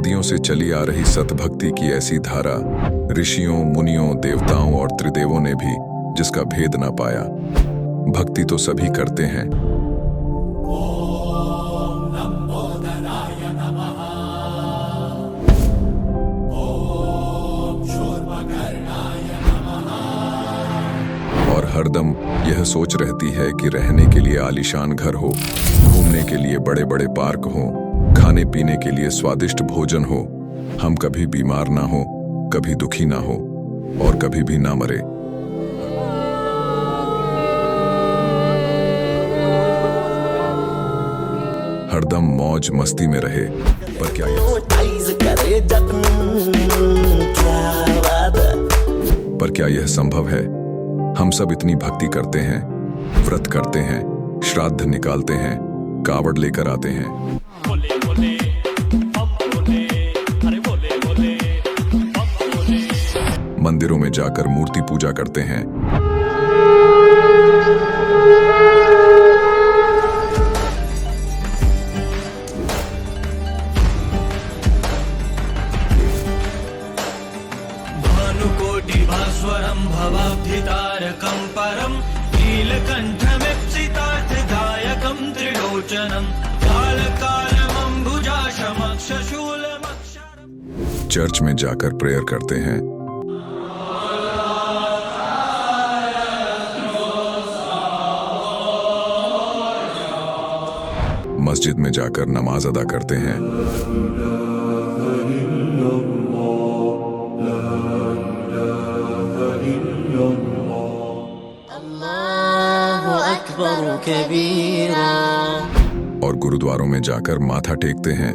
सदियों से चली आ रही सतभक्ति की ऐसी धारा, ऋषियों, मुनियों, देवताओं और त्रिदेवों ने भी जिसका भेद ना पाया। भक्ति तो सभी करते हैं, और हरदम यह सोच रहती है कि रहने के लिए आलीशान घर हो, घूमने के लिए बड़े बड़े पार्क हो, खाने पीने के लिए स्वादिष्ट भोजन हो, हम कभी बीमार ना हो, कभी दुखी ना हो और कभी भी ना मरे। हरदम मौज मस्ती में रहे। पर क्या यह संभव है? हम सब इतनी भक्ति करते हैं, व्रत करते हैं, श्राद्ध निकालते हैं, कावड़ लेकर आते हैं, बोले बोले, बोले, अरे बोले बोले, बोले। मंदिरों में जाकर मूर्ति पूजा करते हैं, भानुकोटिभास्वरं भवाब्धितारकं परं नीलकण्ठमीप्सितार्थदायकं त्रिलोचनं कालकालमम्बुजाशमक्षशूलमक्षरम्। चर्च में जाकर प्रेयर करते हैं, मस्जिद में जाकर नमाज अदा करते हैं, और गुरुद्वारों में जाकर माथा टेकते हैं,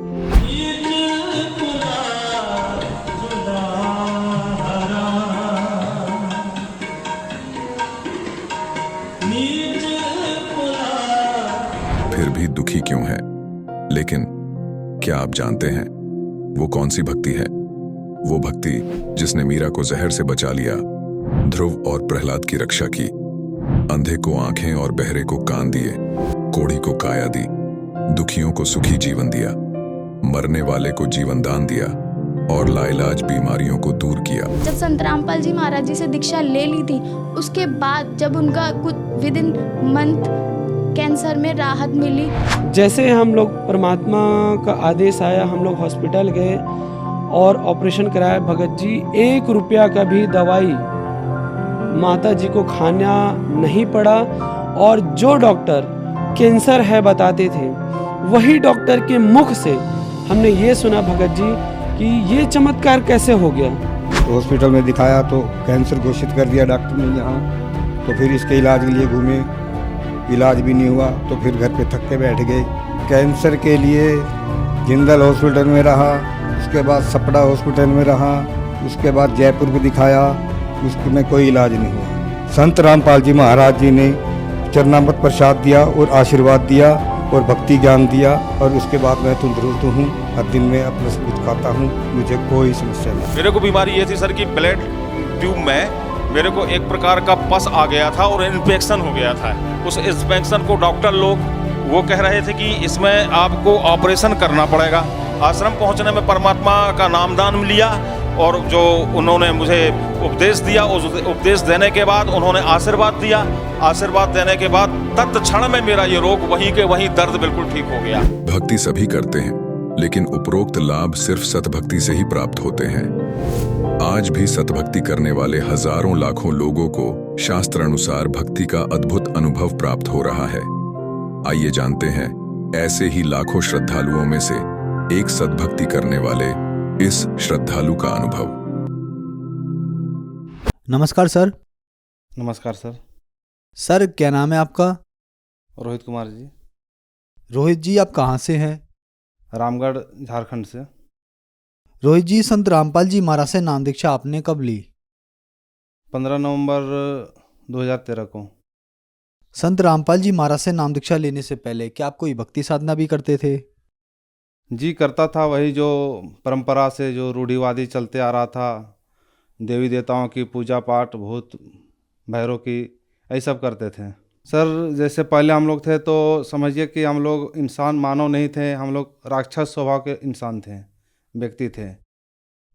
फिर भी दुखी क्यों है? लेकिन क्या आप जानते हैं वो कौन सी भक्ति है? वो भक्ति जिसने मीरा को जहर से बचा लिया, ध्रुव और प्रहलाद की रक्षा की, अंधे को आंखें और बहरे को कान दिए, कोढ़ी को काया दी, दुखियों को सुखी जीवन दिया, मरने वाले को जीवन दान दिया और लाइलाज बीमारियों को दूर किया। जब संत रामपाल जी महाराज जी से दीक्षा ले ली थी, उसके बाद जब उनका कुछ विद इन मंथ कैंसर में राहत मिली। जैसे हम लोग परमात्मा का आदेश आया, हम लोग हॉस्पिटल गए और ऑपरेशन कराया। भगत जी 1 रुपया का भी दवाई माता जी को खाना नहीं पड़ा, और जो डॉक्टर कैंसर है बताते थे, वही डॉक्टर के मुख से हमने ये सुना भगत जी कि ये चमत्कार कैसे हो गया। तो हॉस्पिटल में दिखाया तो कैंसर घोषित कर दिया डॉक्टर ने यहाँ। तो फिर इसके इलाज के लिए घूमे, इलाज भी नहीं हुआ, तो फिर घर पे थक के बैठ गए। कैंसर के लिए जिंदल हॉस्पिटल में रहा, उसके बाद सपड़ा हॉस्पिटल में रहा, उसके बाद जयपुर को दिखाया, उसमें कोई इलाज नहीं हुआ। संत रामपाल जी महाराज जी ने चरणामृत प्रसाद दिया और आशीर्वाद दिया और भक्ति ज्ञान दिया, और उसके बाद मैं तंदुरुस्त हूँ। हर दिन में अपना सब कुछ खाता हूँ, मुझे कोई समस्या नहीं। मेरे को बीमारी ये थी सर कि ब्लड ट्यूब में मेरे को एक प्रकार का पस आ गया था और इन्फेक्शन हो गया था। उस इन्फेक्शन को डॉक्टर लोग वो कह रहे थे कि इसमें आपको ऑपरेशन करना पड़ेगा। आश्रम पहुंचने में परमात्मा का नामदान लिया और जो उन्होंने मुझे उपदेश दिया, उस उपदेश देने के बाद उन्होंने आशीर्वाद दिया। आशीर्वाद देने के बाद तत्क्षण में मेरा ये रोग वहीं के वहीं दर्द बिल्कुल ठीक हो गया। भक्ति सभी करते हैं, लेकिन उपरोक्त लाभ सिर्फ सतभक्ति से ही प्राप्त होते हैं। आज भी सतभक्ति करने वाले हजारों लाखों लोगों को शास्त्र अनुसार भक्ति का अद्भुत अनुभव प्राप्त हो रहा है। आइए जानते हैं ऐसे ही लाखों श्रद्धालुओं में से एक सतभक्ति करने वाले इस श्रद्धालु का अनुभव। नमस्कार सर। नमस्कार सर। सर क्या नाम है आपका? रोहित कुमार जी। रोहित जी आप कहाँ से हैं? रामगढ़ झारखंड से। रोहित जी, संत रामपाल जी महाराज से नाम दीक्षा आपने कब ली? 15 नवंबर 2013 को। संत रामपाल जी महाराज से नाम दीक्षा लेने से पहले क्या आप कोई भक्ति साधना भी करते थे? जी करता था, वही जो परंपरा से जो रूढ़िवादी चलते आ रहा था, देवी देवताओं की पूजा पाठ, भूत भैरव की, यही सब करते थे सर। जैसे पहले हम लोग थे तो समझिए कि हम लोग इंसान मानव नहीं थे, हम लोग राक्षस स्वभाव के इंसान थे। व्यक्ति थे।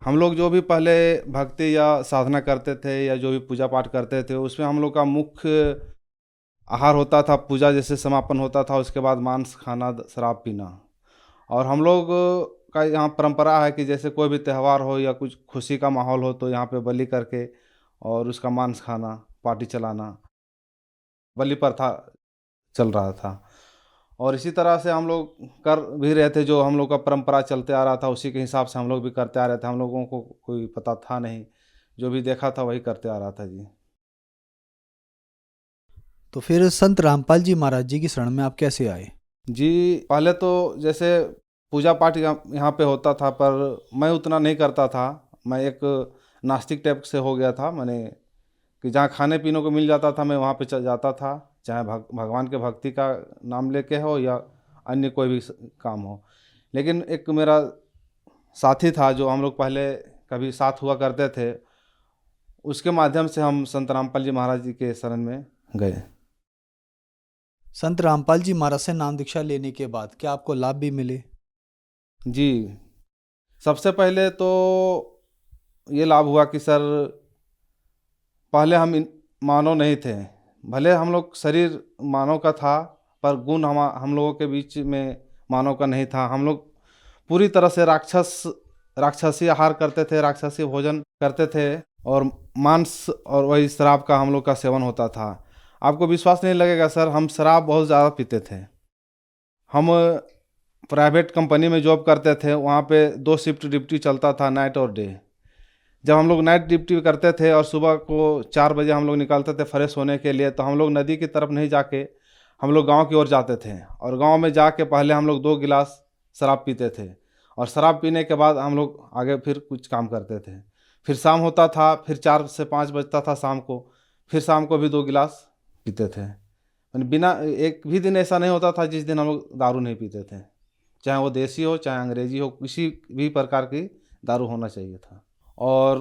हम लोग जो भी पहले भक्ति या साधना करते थे या जो भी पूजा पाठ करते थे, उसमें हम लोग का मुख्य आहार होता था, पूजा जैसे समापन होता था उसके बाद मांस खाना, शराब पीना। और हम लोग का यहाँ परंपरा है कि जैसे कोई भी त्यौहार हो या कुछ खुशी का माहौल हो तो यहाँ पे बलि करके और उसका मांस खाना, पार्टी चलाना, बलि प्रथा चल रहा था। और इसी तरह से हम लोग कर भी रहे थे, जो हम लोग का परंपरा चलते आ रहा था उसी के हिसाब से हम लोग भी करते आ रहे थे। हम लोगों को कोई पता था नहीं, जो भी देखा था वही करते आ रहा था जी। तो फिर संत रामपाल जी महाराज जी की शरण में आप कैसे आए? जी, पहले तो जैसे पूजा पाठ यहाँ पे होता था, पर मैं उतना नहीं करता था। मैं एक नास्तिक टाइप से हो गया था, मैंने कि जहाँ खाने पीने को मिल जाता था मैं वहाँ पे चल जाता था, चाहे भगवान के भक्ति का नाम लेके हो या अन्य कोई भी काम हो। लेकिन एक मेरा साथी था जो हम लोग पहले कभी साथ हुआ करते थे, उसके माध्यम से हम संत रामपाल जी महाराज जी के शरण में गए। संत रामपाल जी महाराज से नाम दीक्षा लेने के बाद क्या आपको लाभ भी मिले? जी, सबसे पहले तो ये लाभ हुआ कि सर, पहले हम मानव नहीं थे। भले हम लोग शरीर मानव का था, पर गुण हम लोगों के बीच में मानव का नहीं था। हम लोग पूरी तरह से राक्षसी आहार करते थे, राक्षसी भोजन करते थे और मांस और वही शराब का हम लोग का सेवन होता था। आपको विश्वास नहीं लगेगा सर, हम शराब बहुत ज़्यादा पीते थे। हम प्राइवेट कंपनी में जॉब करते थे, वहाँ पे 2 शिफ्ट ड्यूटी चलता था, नाइट और डे। जब हम लोग नाइट ड्यूटी करते थे और सुबह को 4 बजे हम लोग निकलते थे फ्रेश होने के लिए, तो हम लोग नदी की तरफ नहीं जाके हम लोग गांव की ओर जाते थे। और गांव में जाके पहले हम लोग 2 गिलास शराब पीते थे और शराब पीने के बाद हम लोग आगे फिर कुछ काम करते थे। फिर शाम होता था, फिर 4 से 5 बजता था शाम को, फिर शाम को भी 2 गिलास पीते थे। बिना एक भी दिन ऐसा नहीं होता था जिस दिन हम लोग दारू नहीं पीते थे, चाहे वो देसी हो चाहे अंग्रेजी हो, किसी भी प्रकार की दारू होना चाहिए था। और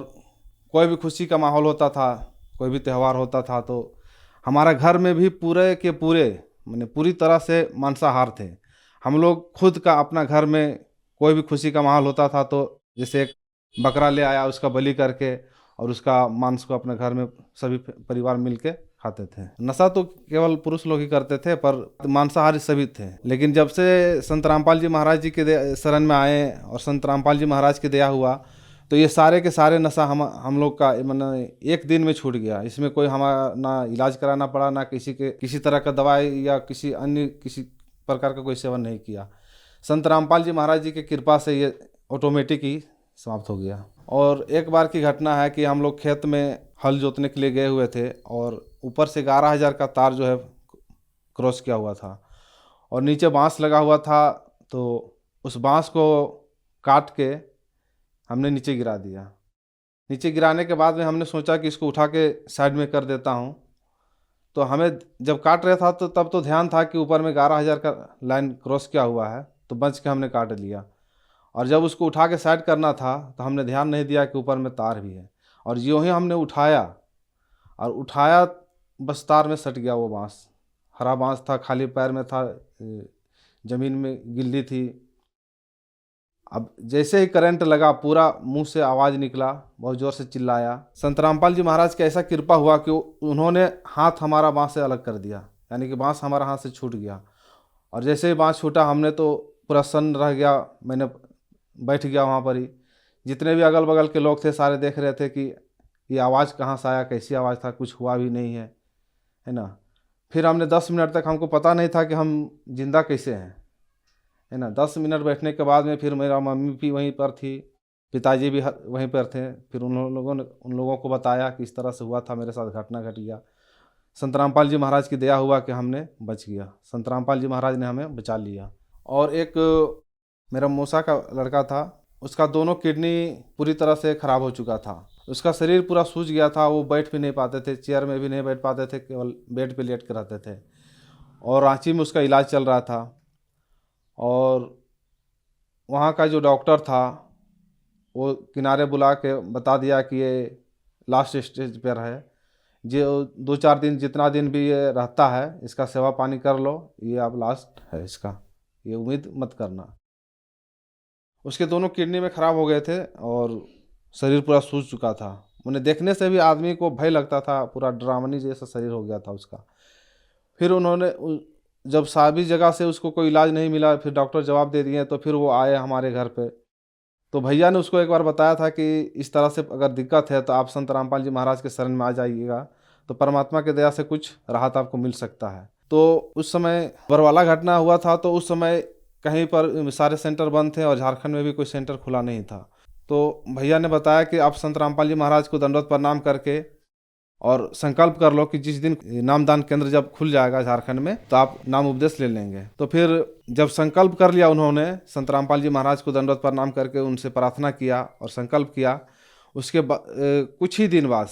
कोई भी खुशी का माहौल होता था, कोई भी त्यौहार होता था, तो हमारा घर में भी पूरे के पूरे पूरी तरह से मांसाहार थे। हम लोग खुद का अपना घर में कोई भी खुशी का माहौल होता था तो जैसे एक बकरा ले आया, उसका बलि करके और उसका मांस को अपने घर में सभी परिवार मिल के खाते थे। नशा तो केवल पुरुष लोग ही करते थे, पर मांसाहारी सभी थे। लेकिन जब से संत रामपाल जी महाराज जी के शरण में आए और संत रामपाल जी महाराज की दया हुआ, तो ये सारे के सारे नशा हम लोग का एक दिन में छूट गया। इसमें कोई हमारा ना इलाज कराना पड़ा, ना किसी तरह का दवाई या किसी प्रकार का कोई सेवन नहीं किया। संत रामपाल जी महाराज जी की कृपा से ये ऑटोमेटिक ही समाप्त हो गया। और एक बार की घटना है कि हम लोग खेत में हल जोतने के लिए गए हुए थे और ऊपर से 11,000 का तार जो है क्रॉस किया हुआ था और नीचे बांस लगा हुआ था, तो उस बांस को काट के हमने नीचे गिरा दिया। नीचे गिराने के बाद में हमने सोचा कि इसको उठा के साइड में कर देता हूँ। तो हमें जब काट रहा था तो तब तो ध्यान था कि ऊपर में 11,000 का लाइन क्रॉस किया हुआ है, तो बच के हमने काट लिया। और जब उसको उठा के साइड करना था तो हमने ध्यान नहीं दिया कि ऊपर में तार भी है, और यूँ ही हमने उठाया बस तार में सट गया वो बांस। हरा बांस था, खाली पैर में था, ज़मीन में गिल्ली थी। अब जैसे ही करंट लगा, पूरा मुंह से आवाज़ निकला, बहुत ज़ोर से चिल्लाया। संत रामपाल जी महाराज की ऐसा कृपा हुआ कि उन्होंने हाथ हमारा बांस से अलग कर दिया, यानी कि बांस हमारा हाथ से छूट गया। और जैसे ही बांस छूटा, हमने तो पूरा सन्न रह गया। मैंने बैठ गया वहाँ पर ही। जितने भी अगल बगल के लोग थे सारे देख रहे थे कि ये आवाज़ कहाँ से आया, कैसी आवाज़ था, कुछ हुआ भी नहीं है ना। फिर हमने 10 मिनट तक, हमको पता नहीं था कि हम जिंदा कैसे हैं, है ना। 10 मिनट बैठने के बाद में फिर मेरा मम्मी भी वहीं पर थी, पिताजी भी वहीं पर थे। फिर उन लोगों को बताया कि इस तरह से हुआ था, मेरे साथ घटना घट गया। संत रामपाल जी महाराज की दया हुआ कि हमने बच गया। संत रामपाल जी महाराज ने हमें बचा लिया। और एक मेरा मौसा का लड़का था, उसका दोनों किडनी पूरी तरह से ख़राब हो चुका था। उसका शरीर पूरा सूज गया था, वो बैठ भी नहीं पाते थे, चेयर में भी नहीं बैठ पाते थे, केवल बेड पे लेट कर रहते थे। और रांची में उसका इलाज चल रहा था। और वहाँ का जो डॉक्टर था वो किनारे बुला के बता दिया कि ये लास्ट स्टेज पर है, जो 2-4 दिन, जितना दिन भी ये रहता है, इसका सेवा पानी कर लो, ये अब लास्ट है इसका, ये उम्मीद मत करना। उसके दोनों किडनी में खराब हो गए थे और शरीर पूरा सूज चुका था। उन्हें देखने से भी आदमी को भय लगता था, पूरा डरावनी जैसा शरीर हो गया था उसका। फिर उन्होंने जब सभी जगह से उसको कोई इलाज नहीं मिला, फिर डॉक्टर जवाब दे दिए, तो फिर वो आए हमारे घर पे। तो भैया ने उसको एक बार बताया था कि इस तरह से अगर दिक्कत है तो आप संत रामपाल जी महाराज के शरण में आ जाइएगा, तो परमात्मा की दया से कुछ राहत आपको मिल सकता है। तो उस समय बरवाला घटना हुआ था, तो उस समय कहीं पर सारे सेंटर बंद थे और झारखंड में भी कोई सेंटर खुला नहीं था। तो भैया ने बताया कि आप संत रामपाल जी महाराज को दंडवत प्रणाम करके और संकल्प कर लो कि जिस दिन नामदान केंद्र जब खुल जाएगा झारखंड में, तो आप नाम उपदेश ले लेंगे। तो फिर जब संकल्प कर लिया उन्होंने, संत रामपाल जी महाराज को दंडवत प्रणाम करके उनसे प्रार्थना किया और संकल्प किया, उसके कुछ ही दिन बाद,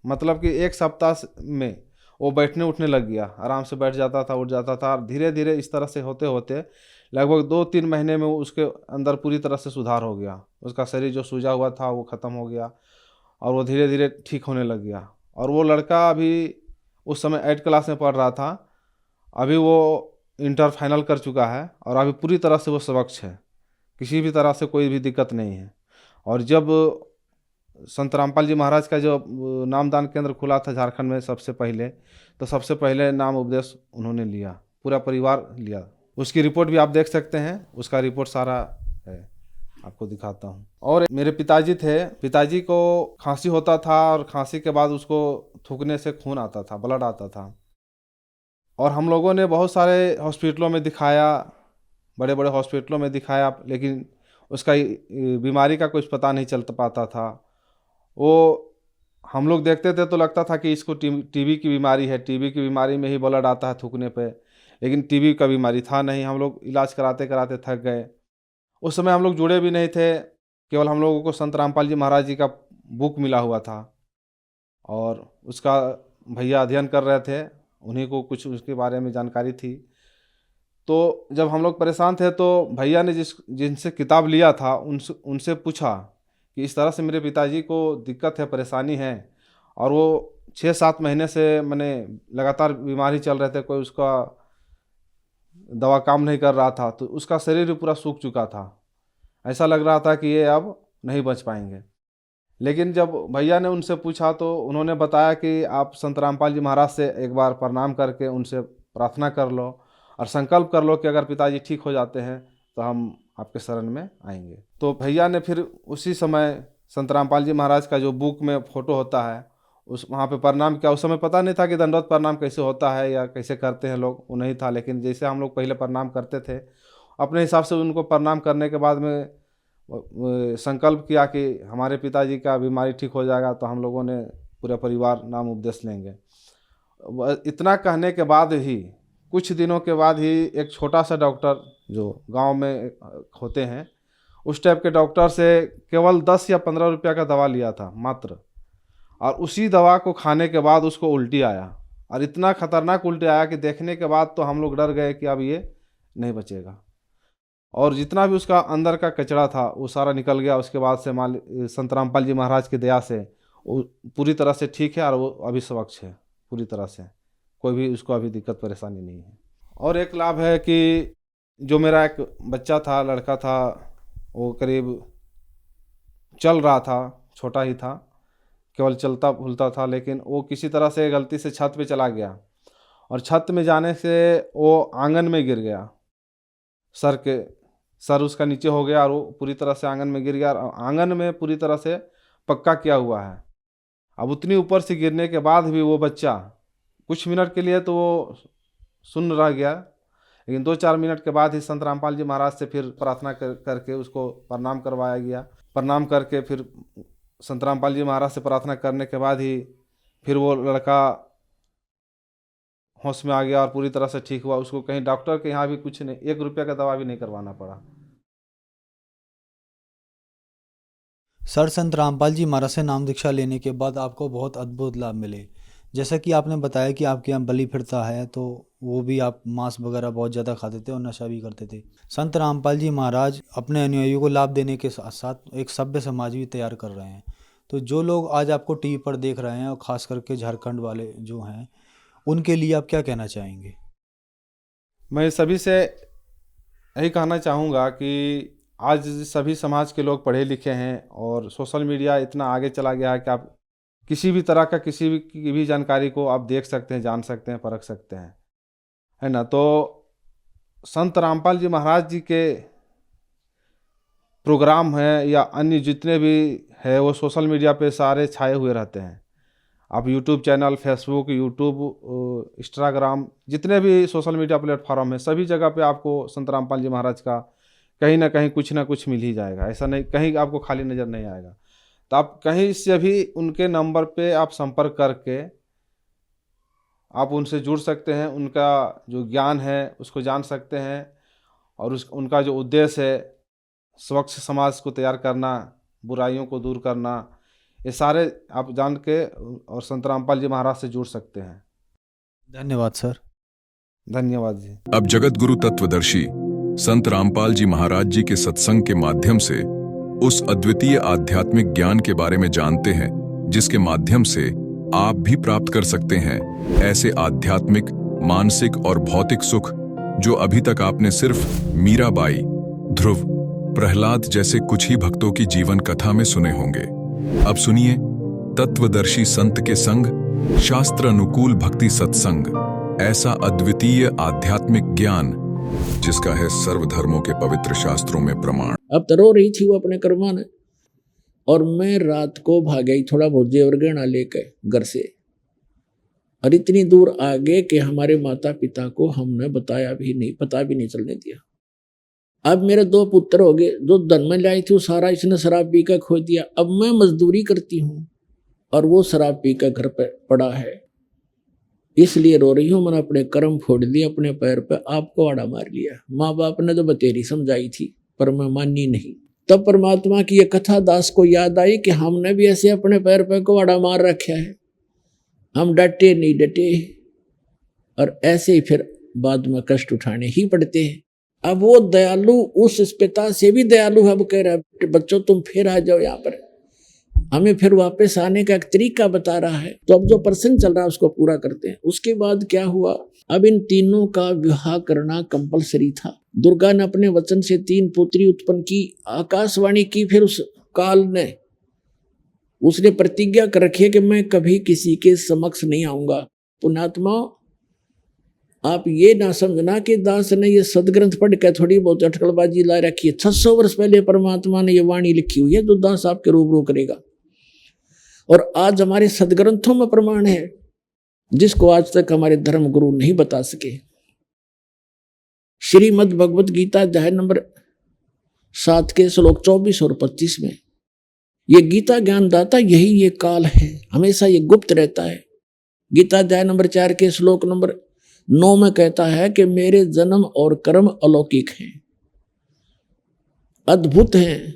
मतलब कि 1 सप्ताह में वो बैठने उठने लग गया। आराम से बैठ जाता था, उठ जाता था। धीरे धीरे इस तरह से होते होते लगभग 2-3 महीने में उसके अंदर पूरी तरह से सुधार हो गया। उसका शरीर जो सूजा हुआ था वो ख़त्म हो गया और वो धीरे धीरे ठीक होने लग गया। और वो लड़का अभी उस समय 8 क्लास में पढ़ रहा था, अभी वो इंटर फाइनल कर चुका है और अभी पूरी तरह से वो स्वच्छ है, किसी भी तरह से कोई भी दिक्कत नहीं है। और जब संत रामपाल जी महाराज का जो नामदान केंद्र खुला था झारखंड में सबसे पहले, तो सबसे पहले नाम उपदेश उन्होंने लिया, पूरा परिवार लिया। उसकी रिपोर्ट भी आप देख सकते हैं, उसका रिपोर्ट सारा है, आपको दिखाता हूँ। और मेरे पिताजी थे, पिताजी को खांसी होता था और खांसी के बाद उसको थूकने से खून आता था, ब्लड आता था। और हम लोगों ने बहुत सारे हॉस्पिटलों में दिखाया, बड़े बड़े हॉस्पिटलों में दिखाया, लेकिन उसका बीमारी का कुछ पता नहीं चल पाता था। वो हम लोग देखते थे तो लगता था कि इसको टीबी की बीमारी है, टीबी की बीमारी में ही ब्लड आता है थूकने पे, लेकिन टीबी का बीमारी था नहीं। हम लोग इलाज कराते कराते थक गए। उस समय हम लोग जुड़े भी नहीं थे, केवल हम लोगों को संत रामपाल जी महाराज जी का बुक मिला हुआ था और उसका भैया अध्ययन कर रहे थे, उन्हीं को कुछ उसके बारे में जानकारी थी। तो जब हम लोग परेशान थे तो भैया ने जिनसे किताब लिया था उनसे पूछा कि इस तरह से मेरे पिताजी को दिक्कत है, परेशानी है, और वो 6-7 महीने से मैंने लगातार बीमार ही चल रहे थे, कोई उसका दवा काम नहीं कर रहा था, तो उसका शरीर भी पूरा सूख चुका था। ऐसा लग रहा था कि ये अब नहीं बच पाएंगे। लेकिन जब भैया ने उनसे पूछा तो उन्होंने बताया कि आप संत रामपाल जी महाराज से एक बार प्रणाम करके उनसे प्रार्थना कर लो और संकल्प कर लो कि अगर पिताजी ठीक हो जाते हैं तो हम आपके शरण में आएंगे। तो भैया ने फिर उसी समय संत रामपाल जी महाराज का जो बुक में फ़ोटो होता है उस वहाँ पे प्रणाम किया। उस समय पता नहीं था कि दंडवत प्रणाम कैसे होता है या कैसे करते हैं लोग, वो नहीं था। लेकिन जैसे हम लोग पहले प्रणाम करते थे, अपने हिसाब से उनको प्रणाम करने के बाद में संकल्प किया कि हमारे पिताजी का बीमारी ठीक हो जाएगा तो हम लोगों ने पूरा परिवार नाम उपदेश लेंगे। इतना कहने के बाद ही कुछ दिनों के बाद ही एक छोटा सा डॉक्टर जो गांव में होते हैं, उस टाइप के डॉक्टर से केवल 10 या 15 रुपया का दवा लिया था मात्र, और उसी दवा को खाने के बाद उसको उल्टी आया, और इतना खतरनाक उल्टी आया कि देखने के बाद तो हम लोग डर गए कि अब ये नहीं बचेगा। और जितना भी उसका अंदर का कचरा था वो सारा निकल गया। उसके बाद से संत रामपाल जी महाराज की दया से वो पूरी तरह से ठीक है और वो अभी स्वच्छ है पूरी तरह से, कोई भी उसको अभी दिक्कत परेशानी नहीं है। और एक लाभ है कि जो मेरा एक बच्चा था, लड़का था, वो करीब चल रहा था, छोटा ही था, केवल चलता भूलता था, लेकिन वो किसी तरह से गलती से छत पे चला गया और छत में जाने से वो आंगन में गिर गया। सर उसका नीचे हो गया और वो पूरी तरह से आंगन में गिर गया। आंगन में पूरी तरह से पक्का किया हुआ है। अब उतनी ऊपर से गिरने के बाद भी वो बच्चा कुछ मिनट के लिए तो वो सुन्न रह गया, लेकिन 2-4 मिनट के बाद ही संत रामपाल जी महाराज से फिर प्रार्थना करके उसको प्रणाम करवाया गया। प्रणाम करके फिर संत रामपाल जी महाराज से प्रार्थना करने के बाद ही फिर वो लड़का होश में आ गया और पूरी तरह से ठीक हुआ। उसको कहीं डॉक्टर के यहाँ भी कुछ नहीं, 1 रुपया का दवा भी नहीं करवाना पड़ा। सर, संत रामपाल जी महाराज से नाम दीक्षा लेने के बाद आपको बहुत अद्भुत लाभ मिले। जैसा कि आपने बताया कि आपके यहाँ बलि फिरता है, तो वो भी आप मांस वगैरह बहुत ज़्यादा खाते थे और नशा भी करते थे। संत रामपाल जी महाराज अपने अनुयायियों को लाभ देने के साथ साथ एक सभ्य समाज भी तैयार कर रहे हैं। तो जो लोग आज आपको टीवी पर देख रहे हैं और ख़ास करके झारखंड वाले जो हैं, उनके लिए आप क्या कहना चाहेंगे? मैं सभी से यही कहना चाहूँगा कि आज सभी समाज के लोग पढ़े लिखे हैं और सोशल मीडिया इतना आगे चला गया है कि आप किसी भी तरह का किसी भी की भी जानकारी को आप देख सकते हैं, जान सकते हैं, परख सकते हैं, है ना। तो संत रामपाल जी महाराज जी के प्रोग्राम हैं या अन्य जितने भी है वो सोशल मीडिया पे सारे छाए हुए रहते हैं। आप YouTube channel, Facebook, YouTube, Instagram, जितने भी सोशल मीडिया प्लेटफॉर्म है, सभी जगह पे आपको संत रामपाल जी महाराज का कहीं ना कुछ मिल ही जाएगा। ऐसा नहीं कहीं आपको खाली नज़र नहीं आएगा। तो आप कहीं से भी उनके नंबर पे आप संपर्क करके आप उनसे जुड़ सकते हैं, उनका जो ज्ञान है उसको जान सकते हैं और उनका जो उद्देश्य है स्वच्छ समाज को तैयार करना, बुराइयों को दूर करना, ये सारे आप जान के और संत रामपाल जी महाराज से जुड़ सकते हैं। धन्यवाद सर। धन्यवाद जी। अब जगत गुरु तत्वदर्शी संत रामपाल जी महाराज जी के सत्संग के माध्यम से उस अद्वितीय आध्यात्मिक ज्ञान के बारे में जानते हैं जिसके माध्यम से आप भी प्राप्त कर सकते हैं ऐसे आध्यात्मिक, मानसिक और भौतिक सुख जो अभी तक आपने सिर्फ मीराबाई, ध्रुव, प्रहलाद जैसे कुछ ही भक्तों की जीवन कथा में सुने होंगे। अब सुनिए तत्वदर्शी संत के संग शास्त्र अनुकूल भक्ति सत्संग, ऐसा अद्वितीय आध्यात्मिक ज्ञान जिसका है सर्वधर्मों के पवित्र शास्त्रों में प्रमाण। अब तो रो रही थी वो अपने कर्मा ने, और मैं रात को भाग गई थोड़ा बहुत जेवर गहना लेकर घर से, और इतनी दूर आ गए कि हमारे माता पिता को हमने बताया भी नहीं, पता भी नहीं चलने दिया। अब मेरे 2 पुत्र हो गए, जो धन में लाई थी वो सारा इसने शराब पी कर खो दिया। अब मैं मजदूरी करती हूँ और वो शराब पी कर घर पे पड़ा है, इसलिए रो रही हूँ। मैंने अपने कर्म फोड़ दिए, अपने पैर पे आपको आड़ा मार लिया। माँ बाप ने तो बतेरी समझाई थी पर मैं मानी नहीं। तब परमात्मा की ये कथा दास को याद आई कि हमने भी ऐसे अपने पैर पे को आड़ा मार रखा है, हम डटे नहीं डटे, और ऐसे ही फिर बाद में कष्ट उठाने ही पड़ते हैं। अब वो दयालु उस पिता से भी दयालु है, वो कह रहा है बच्चों तुम फिर आ जाओ यहाँ पर, हमें फिर वापस आने का एक तरीका बता रहा है। तो अब जो प्रश्न चल रहा है उसको पूरा करते हैं। उसके बाद क्या हुआ, अब इन तीनों का विवाह करना कंपलसरी था। दुर्गा ने अपने वचन से 3 पुत्री उत्पन्न की, आकाशवाणी की, फिर उस काल ने उसने प्रतिज्ञा कर रखी है कि मैं कभी किसी के समक्ष नहीं आऊंगा। पुण्यात्मा, आप ये ना समझना कि दास ने ये सदग्रंथ पढ़ के थोड़ी बहुत अटकलबाजी ला रखी है। 600 वर्ष पहले परमात्मा ने ये वाणी लिखी हुई है जो दास आपके रूबरू करेगा, और आज हमारे सदग्रंथों में प्रमाण है जिसको आज तक हमारे धर्म गुरु नहीं बता सके। श्रीमद् भगवत गीता अध्याय नंबर 7 के श्लोक 24 और 25 में ये गीता ज्ञानदाता यही ये काल है, हमेशा ये गुप्त रहता है। गीता अध्याय नंबर 4 के श्लोक नंबर 9 में कहता है कि मेरे जन्म और कर्म अलौकिक हैं, अद्भुत हैं।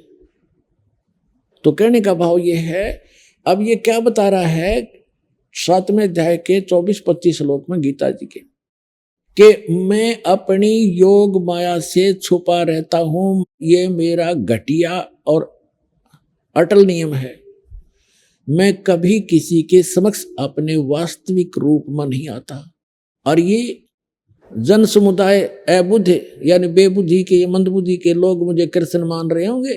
तो कहने का भाव ये है, अब ये क्या बता रहा है 7वें अध्याय के 24-25 श्लोक में गीता जी के, कि मैं अपनी योग माया से छुपा रहता हूं, ये मेरा घटिया और अटल नियम है। मैं कभी किसी के समक्ष अपने वास्तविक रूप में नहीं आता। और ये जन समुदाय अबुद्ध यानी बेबुद्धि के, ये मंदबुद्धि के लोग मुझे कृष्ण मान रहे होंगे।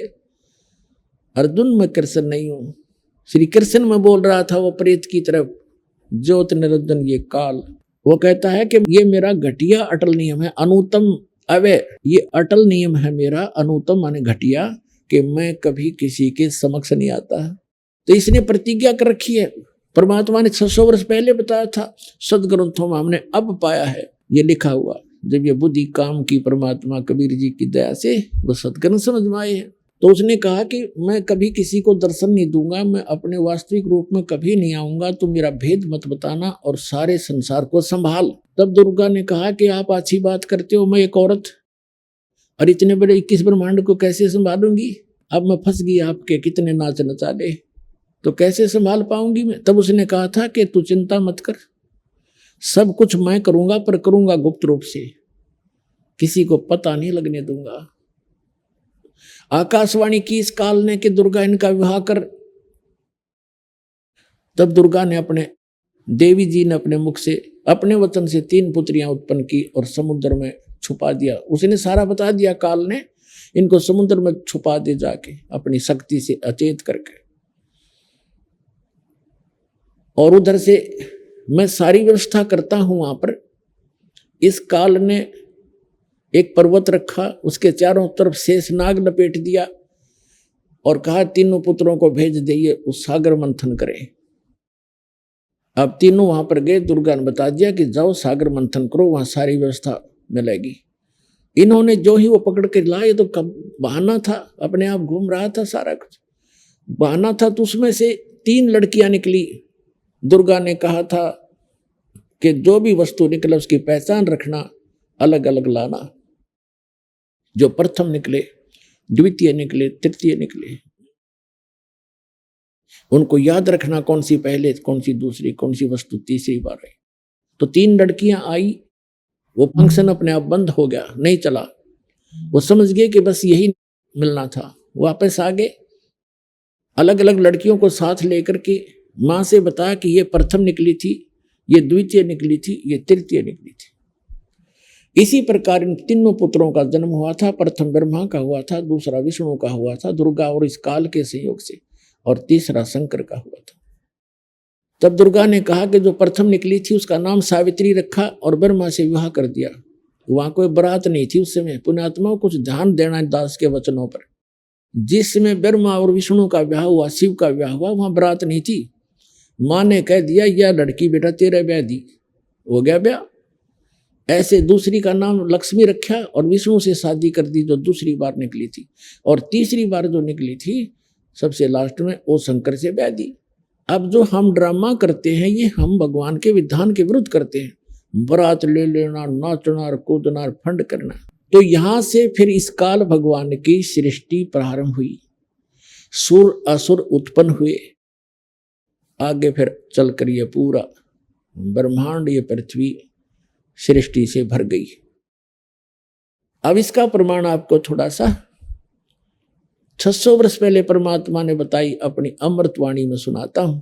अर्जुन मैं कृष्ण नहीं हूं, श्री कृष्ण में बोल रहा था वो प्रेत की तरफ, ज्योत निरंजन ये काल। वो कहता है कि ये मेरा घटिया अटल नियम है, अनुतम अवय, ये अटल नियम है मेरा, अनुतम माने घटिया, कि मैं कभी किसी के समक्ष नहीं आता। तो इसने प्रतिज्ञा कर रखी है, परमात्मा ने 600 वर्ष पहले बताया था, सदग्रंथों में हमने अब पाया है ये लिखा हुआ। जब ये बुद्धि काम की परमात्मा कबीर जी की दया से वो सदग्रंथ समझ में आए हैं। तो उसने कहा कि मैं कभी किसी को दर्शन नहीं दूंगा, मैं अपने वास्तविक रूप में कभी नहीं आऊंगा, तो मेरा भेद मत बताना और सारे संसार को संभाल। तब दुर्गा ने कहा कि आप अच्छी बात करते हो, मैं एक औरत और इतने बड़े 21 ब्रह्मांड को कैसे संभालूंगी। अब मैं फंस गई आपके कितने नाच नचाले, तो कैसे संभाल पाऊंगी मैं। तब उसने कहा था कि तू चिंता मत कर, सब कुछ मैं करूंगा, पर करूंगा गुप्त रूप से, किसी को पता नहीं लगने दूंगा। आकाशवाणी की इस काल ने कि दुर्गा इनका विवाह कर। तब दुर्गा ने अपने देवी जी ने अपने मुख से अपने वचन से 3 पुत्रियां उत्पन्न की और समुद्र में छुपा दिया। उसने सारा बता दिया काल ने इनको समुद्र में छुपा दे जाके अपनी शक्ति से अचेत करके। और उधर से मैं सारी व्यवस्था करता हूं वहां पर। इस काल ने एक पर्वत रखा, उसके चारों तरफ शेषनाग लपेट दिया और कहा तीनों पुत्रों को भेज दिए उस सागर मंथन करें। अब तीनों वहां पर गए। दुर्गा ने बता दिया कि जाओ सागर मंथन करो, वहां सारी व्यवस्था मिलेगी। इन्होंने जो ही वो पकड़ के लाए, तो कब बहाना था, अपने आप घूम रहा था, सारा कुछ बहाना था। तो उसमें से 3 लड़कियां निकली। दुर्गा ने कहा था कि जो भी वस्तु निकले उसकी पहचान रखना, अलग अलग लाना। जो प्रथम निकले, द्वितीय निकले, तृतीय निकले, उनको याद रखना कौन सी पहले, कौन सी दूसरी, कौन सी वस्तु तीसरी बार है। तो 3 लड़कियां आई। वो फंक्शन अपने आप बंद हो गया, नहीं चला। वो समझ गए कि बस यही मिलना था। वापस आ गए, अलग अलग लड़कियों को साथ लेकर के मां से बताया कि ये प्रथम निकली थी, ये द्वितीय निकली थी, ये तृतीय निकली थी। इसी प्रकार इन तीनों पुत्रों का जन्म हुआ था। प्रथम ब्रह्मा का हुआ था, दूसरा विष्णु का हुआ था, दुर्गा और इस काल के संयोग से, और तीसरा शंकर का हुआ था। तब दुर्गा ने कहा कि जो प्रथम निकली थी उसका नाम सावित्री रखा और ब्रह्मा से विवाह कर दिया। वहां कोई बारात नहीं थी उस समय। पुण्यात्मा कुछ ध्यान देना दास के वचनों पर। जिस समय ब्रह्मा और विष्णु का विवाह हुआ, शिव का विवाह हुआ, वहां बारात नहीं थी। माँ ने कह दिया यह लड़की बेटा तेरे ब्याह दी, हो गया ब्याह। ऐसे दूसरी का नाम लक्ष्मी रखा और विष्णु से शादी कर दी जो दूसरी बार निकली थी। और तीसरी बार जो निकली थी सबसे लास्ट में, वो शंकर से ब्याह दी। अब जो हम ड्रामा करते हैं ये हम भगवान के विधान के विरुद्ध करते हैं। बारात ले लेना, नाचना और कूदना और फंड करना। तो यहां से फिर इस काल भगवान की सृष्टि प्रारंभ हुई। सुर असुर उत्पन्न हुए। आगे फिर चलकर ये पूरा ब्रह्मांड, ये पृथ्वी सृष्टि से भर गई। अब इसका प्रमाण आपको थोड़ा सा 600 वर्ष पहले परमात्मा ने बताई अपनी अमृतवाणी में सुनाता हूं,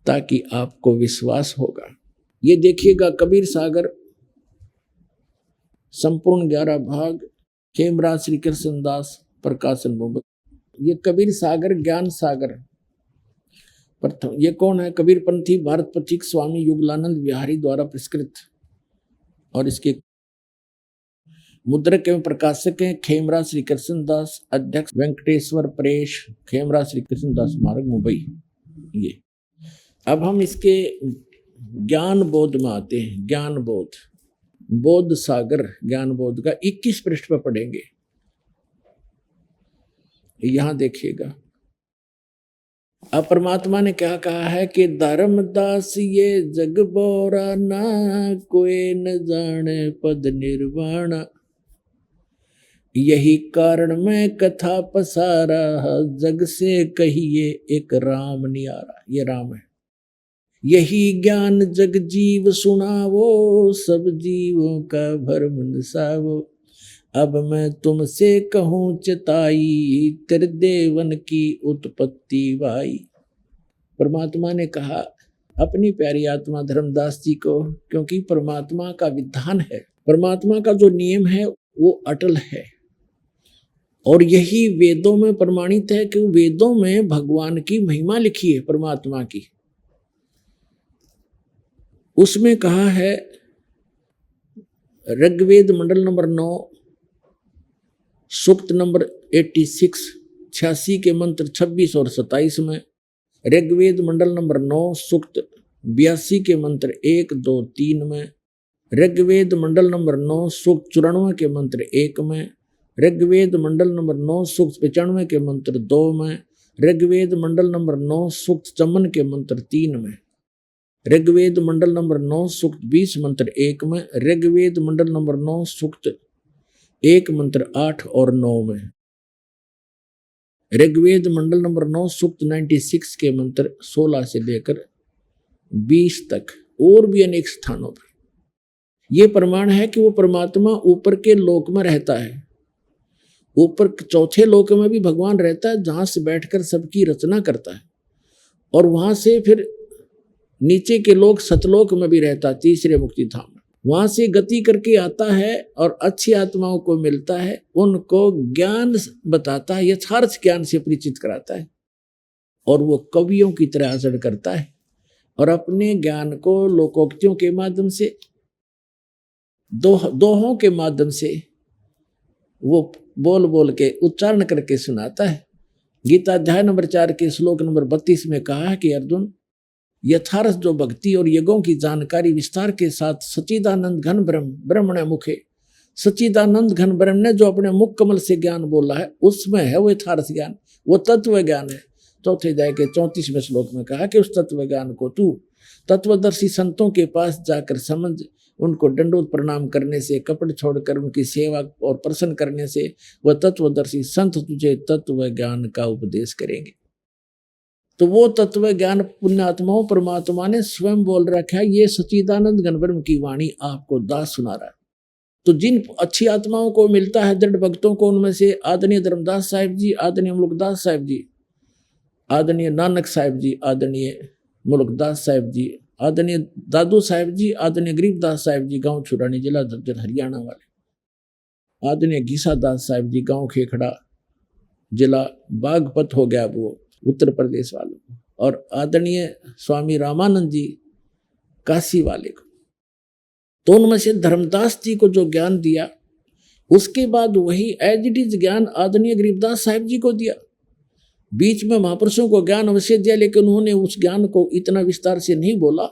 ताकि आपको विश्वास होगा। ये देखिएगा, कबीर सागर संपूर्ण 11 भाग, खेमराज श्री कृष्णदास प्रकाशन मुंबई। ये कबीर सागर ज्ञान सागर प्रथम। ये कौन है? कबीर पंथी भारत पथिक स्वामी युगलानंद बिहारी द्वारा पुरस्कृत। और इसके मुद्रक एवं प्रकाशक हैं खेमराज श्री कृष्णदास, अध्यक्ष वेंकटेश्वर प्रेस, खेमराज श्री कृष्णदास स्मारक मुंबई। ये अब हम इसके ज्ञान बोध में आते हैं। ज्ञान बोध, बोध सागर ज्ञान बोध का 21 पृष्ठ पर पढ़ेंगे। यहां देखिएगा, अब परमात्मा ने क्या कहा है कि धर्मदास ये जग बोरा ना, कोई न जाने पद निर्वाणा। यही कारण मैं कथा पसारा, जग से कहिए एक राम नियारा। ये राम है। यही ज्ञान जग जीव सुनावो, सब जीवों का भरम नसावो। अब मैं तुमसे कहूँ चिताई, त्रिदेवन की उत्पत्ति भाई। परमात्मा ने कहा अपनी प्यारी आत्मा धर्मदास जी को, क्योंकि परमात्मा का विधान है, परमात्मा का जो नियम है वो अटल है। और यही वेदों में प्रमाणित है कि वेदों में भगवान की महिमा लिखी है परमात्मा की। उसमें कहा है ऋग्वेद मंडल नंबर 9 सूक्त नंबर 86 के मंत्र 26 और 27 में, ऋग्वेद मंडल नंबर 9 सूक्त 82 के मंत्र 1, 2, 3 में, ऋग्वेद मंडल नंबर 9 सूक्त 94 के मंत्र 1 में, ऋग्वेद मंडल नंबर 9 सूक्त 95 के मंत्र 2 में, ऋग्वेद मंडल नंबर 9 सूक्त 54 के मंत्र 3 में, ऋग्वेद मंडल नंबर 9 सूक्त 20 मंत्र 1 में, ऋग्वेद मंडल नंबर 9 सूक्त 1 मंत्र 8 और 9 में, ऋग्वेद मंडल नंबर 9 सूक्त 96 के मंत्र 16 से लेकर 20 तक, और भी अनेक स्थानों पर यह प्रमाण है कि वो परमात्मा ऊपर के लोक में रहता है। ऊपर चौथे लोक में भी भगवान रहता है, जहां से बैठकर सबकी रचना करता है। और वहां से फिर नीचे के लोक सतलोक में भी रहता है, तीसरे मुक्ति धाम में। वहां से गति करके आता है और अच्छी आत्माओं को मिलता है, उनको ज्ञान बताता है, यथार्थ ज्ञान से परिचित कराता है और वो कवियों की तरह आचरण करता है और अपने ज्ञान को लोकोक्तियों के माध्यम से, दोहों के माध्यम से वो बोल बोल के उच्चारण करके सुनाता है। गीता अध्याय नंबर 4 के श्लोक नंबर 32 में कहा है कि अर्जुन, यथार्थ जो भक्ति और यज्ञों की जानकारी विस्तार के साथ सच्चिदानंद घन ब्रह्मण मुखे, सच्चिदानंद घन ब्रह्म ने जो अपने मुख कमल से ज्ञान बोला है उसमें है वो यथार्थ ज्ञान, वो तत्व ज्ञान है। चौथे अध्याय के 34वें श्लोक में कहा कि उस तत्व ज्ञान को तू तत्वदर्शी संतों के पास जाकर समझ, उनको दंडोत प्रणाम करने से, कपड़े छोड़कर उनकी सेवा और प्रसन्न करने से वह तत्वदर्शी संत तुझे तत्व ज्ञान का उपदेश करेंगे। तो वो तत्व ज्ञान पुण्यात्माओं परमात्मा ने स्वयं बोल रखा है। ये सच्चिदानंद घन ब्रह्म की वाणी आपको दास सुना रहा है। तो जिन अच्छी आत्माओं को मिलता है, दृढ़ भक्तों को, उनमें से आदरणीय धर्मदास साहिब जी, आदरणीय मुल्कदास साहिब जी, आदरणीय नानक साहिब जी, आदरणीय मुल्कदास साहिब जी, आदरणीय दादू साहिब जी, आदरणीय गरीबदास साहिब जी, गांव छुरानी, जिला झज्जर, हरियाणा वाले, आदरणीय गीसा दास साहिब जी, गांव खेखड़ा, जिला बागपत हो गया वो उत्तर प्रदेश वालों को, और आदरणीय स्वामी रामानंद जी काशी वाले को। तो उनमें से धर्मदास जी को जो ज्ञान दिया, उसके बाद वही एज इट इज ज्ञान आदरणीय गरीबदास साहिब जी को दिया। बीच में महापुरुषों को ज्ञान अवश्य दिया, लेकिन उन्होंने उस ज्ञान को इतना विस्तार से नहीं बोला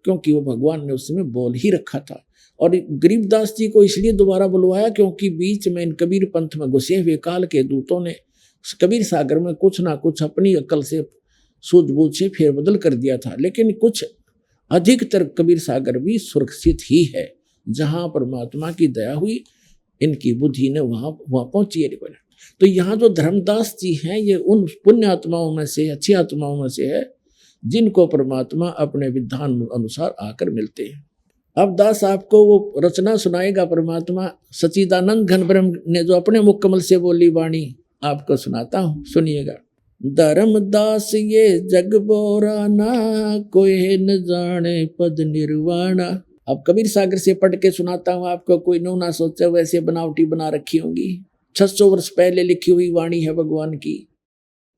क्योंकि वो भगवान ने उस समय बोल ही रखा था। और गरीबदास जी को इसलिए दोबारा बुलवाया क्योंकि बीच में इन कबीर पंथ में घुसे हुए काल के दूतों ने कबीर सागर में कुछ ना कुछ अपनी अक्ल से सूझबूझ से फेरबदल कर दिया था। लेकिन कुछ अधिकतर कबीर सागर भी सुरक्षित ही है, जहाँ परमात्मा की दया हुई, इनकी बुद्धि ने वहाँ पहुंची है। तो यहाँ जो धर्मदास जी हैं, ये उन पुण्य आत्माओं में से, अच्छी आत्माओं में से है, जिनको परमात्मा अपने विधान अनुसार आकर मिलते हैं। अब दास आपको वो रचना सुनाएगा परमात्मा सच्चिदानंद घन ब्रह्म ने जो अपने मुख कमल से बोली वाणी आपको सुनाता हूँ, सुनिएगा। धर्मदास ये जग बोराना, कोई न जाने पद निर्वाणा। अब कबीर सागर से पढ़ के सुनाता हूँ आपको, कोई नो ना सोचे वैसे बनावटी बना रखी होंगी। 600 वर्ष पहले लिखी हुई वाणी है, भगवान की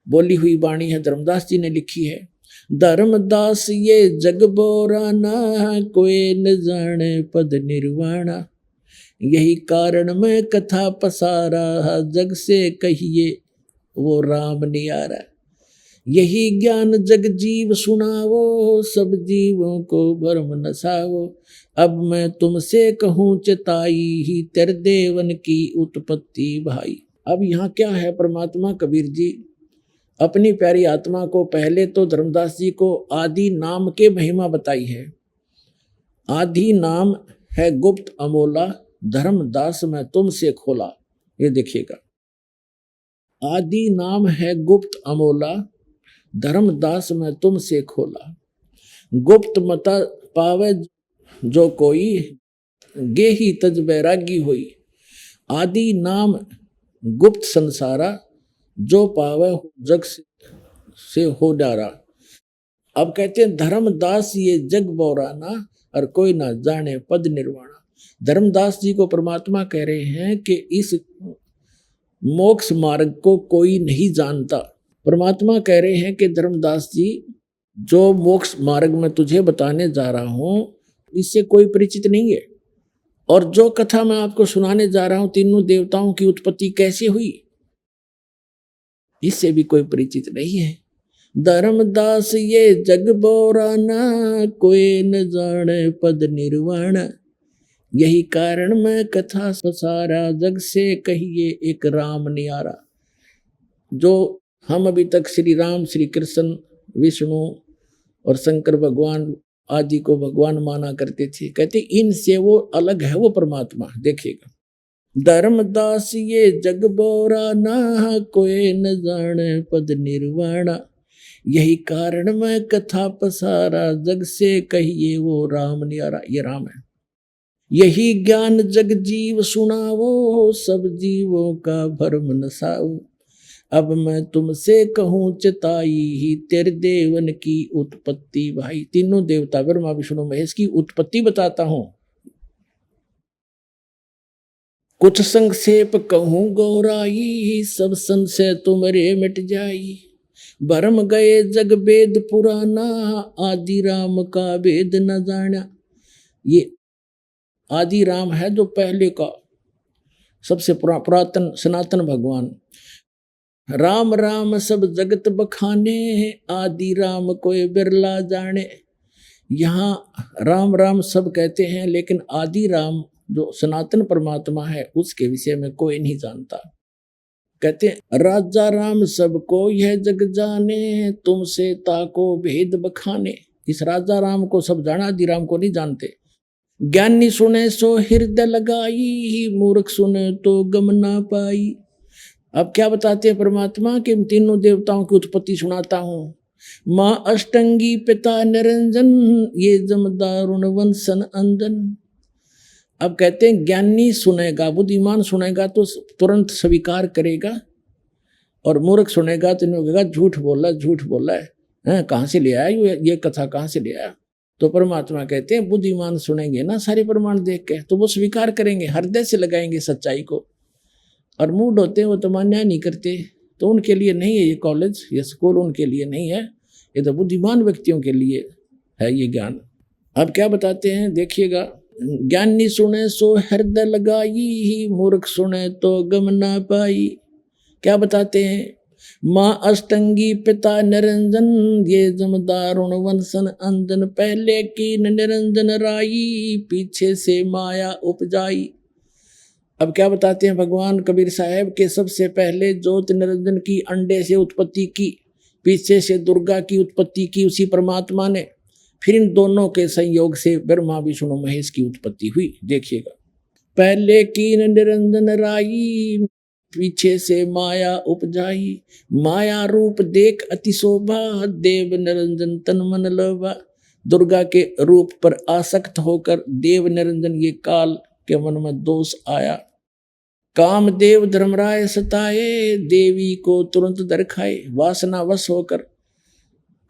बोली हुई वाणी है, धर्मदास जी ने लिखी है। धर्मदास ये जग बोराना, कोई न जाने पद निर्वाणा। यही कारण मैं कथा पसारा, जग से कहिए वो राम नियारा। यही ज्ञान जग जीव सुनावो, सब जीवों को भरम नसावो। अब मैं तुमसे कहूँ चिताई, ही तेरे देवन की उत्पत्ति भाई। अब यहाँ क्या है, परमात्मा कबीर जी अपनी प्यारी आत्मा को पहले तो धर्मदास जी को आदि नाम के महिमा बताई है। आदि नाम है गुप्त अमोला, धर्मदास मैं तुमसे खोला। ये देखिएगा, आदि नाम है गुप्त अमोला, धर्मदास मैं तुमसे खोला। गुप्त मता पावे जो कोई, गेही तज बैरागी होई। आदि नाम गुप्त संसारा, जो पावे जग से हो डारा। अब कहते हैं धर्मदास ये जग बोराना, और कोई ना जाने पद निर्वाणा। धर्मदास जी को परमात्मा कह रहे हैं कि इस मोक्ष मार्ग को कोई नहीं जानता। परमात्मा कह रहे हैं कि धर्मदास जी, जो मोक्ष मार्ग में तुझे बताने जा रहा हूं, इससे कोई परिचित नहीं है। और जो कथा मैं आपको सुनाने जा रहा हूं, तीनों देवताओं की उत्पत्ति कैसे हुई, इससे भी कोई परिचित नहीं है। धर्मदास ये जग बोराना, कोई न जाने पद निर्वाणा। यही कारण मैं कथा पसारा, जग से कहिए एक राम नियारा। जो हम अभी तक श्री राम, श्री कृष्ण, विष्णु और शंकर भगवान आदि को भगवान माना करते थे, कहते इनसे वो अलग है, वो परमात्मा। देखिएगा, धर्मदास ये जग बोराना, कोई न जाने पद निर्वाणा। यही कारण मैं कथा पसारा, जग से कहिए वो राम नियारा। ये राम है। यही ज्ञान जग जीव सुनावो, सब जीवों का भरम नसाओ। अब मैं तुमसे कहूँ चिताई, ही तेरे देवन की उत्पत्ति भाई। तीनों देवता ब्रह्मा विष्णु महेश की उत्पत्ति बताता हूँ। कुछ संक्षेप कहूँ गौराई, सब संशय तुमरे मिट जाई। भरम गए जग वेद पुराना, आदि राम का वेद न जाना। ये आदि राम है जो पहले का सबसे पुरातन सनातन भगवान। राम राम सब जगत बखाने, आदि राम कोई बिरला जाने। यहाँ राम राम सब कहते हैं, लेकिन आदि राम जो सनातन परमात्मा है उसके विषय में कोई नहीं जानता। कहते हैं राजा राम सबको यह जग जाने, तुमसे ताको भेद बखाने। इस राजा राम को सब जाना, आदि राम को नहीं जानते। ज्ञानी सुने सो हृदय लगाई, मूर्ख सुने तो गम ना पाई। अब क्या बताते हैं परमात्मा कि तीनों देवताओं की उत्पत्ति सुनाता हूँ। माँ अष्टंगी, पिता निरंजन, ये जमदारुण वंशन अंजन। अब कहते हैं ज्ञानी सुनेगा, बुद्धिमान सुनेगा तो तुरंत स्वीकार करेगा, और मूर्ख सुनेगा तो नहीं कहेगा झूठ बोला है, कहाँ से ले आया ये कथा, कहाँ से ले आया। तो परमात्मा कहते हैं बुद्धिमान सुनेंगे ना सारे प्रमाण देख के, तो वो स्वीकार करेंगे, हृदय से लगाएंगे सच्चाई को। और मूड होते हैं वो तो मान्य नहीं करते, तो उनके लिए नहीं है ये कॉलेज, ये स्कूल उनके लिए नहीं है, ये तो बुद्धिमान व्यक्तियों के लिए है ये ज्ञान। अब क्या बताते हैं देखिएगा, ज्ञानी सुने सो हृदय लगाई, मूर्ख सुने तो गम ना पाई। क्या बताते हैं, माँ अष्टंगी, पिता निरंजन, ये जमदारुण वंशन अंजन। पहले की निरंजन राई, पीछे से माया उपजाई। अब क्या बताते हैं भगवान कबीर साहब के सबसे पहले ज्योत निरंजन की अंडे से उत्पत्ति की, पीछे से दुर्गा की उत्पत्ति की उसी परमात्मा ने। फिर इन दोनों के संयोग से ब्रह्मा विष्णु महेश की उत्पत्ति हुई। देखिएगा, पहले की निरंजन राई, पीछे से माया उपजाई। माया रूप देख अति शोभा, देव निरंजन तन मन लोभा। दुर्गा के रूप पर आसक्त होकर देव निरंजन ये काल के मन में दोष आया। कामदेव धर्मराय सताए, देवी को तुरंत दरखाए। वासना वश होकर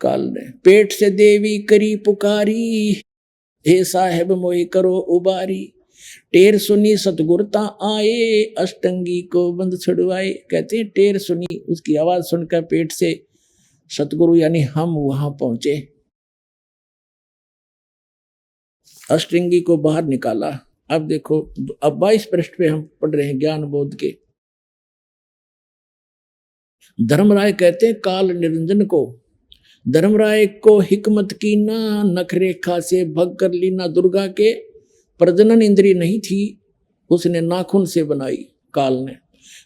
काल ने पेट से देवी करी पुकारी, हे साहेब मोहि करो उबारी। टेर सुनी सतगुरता आए, अष्टंगी को बंद छुड़वाए। कहते हैं टेर सुनी, उसकी आवाज सुनकर पेट से सतगुरु यानी हम वहां पहुंचे, अष्टंगी को बाहर निकाला। अब देखो, अब 22 पृष्ठ पे हम पढ़ रहे हैं ज्ञान बोध के। धर्मराय कहते हैं काल निरंजन को, धर्मराय को हिकमत की ना, नखरेखा से भग कर ली ना। दुर्गा के प्रजनन इंद्री नहीं थी, उसने नाखून से बनाई काल ने।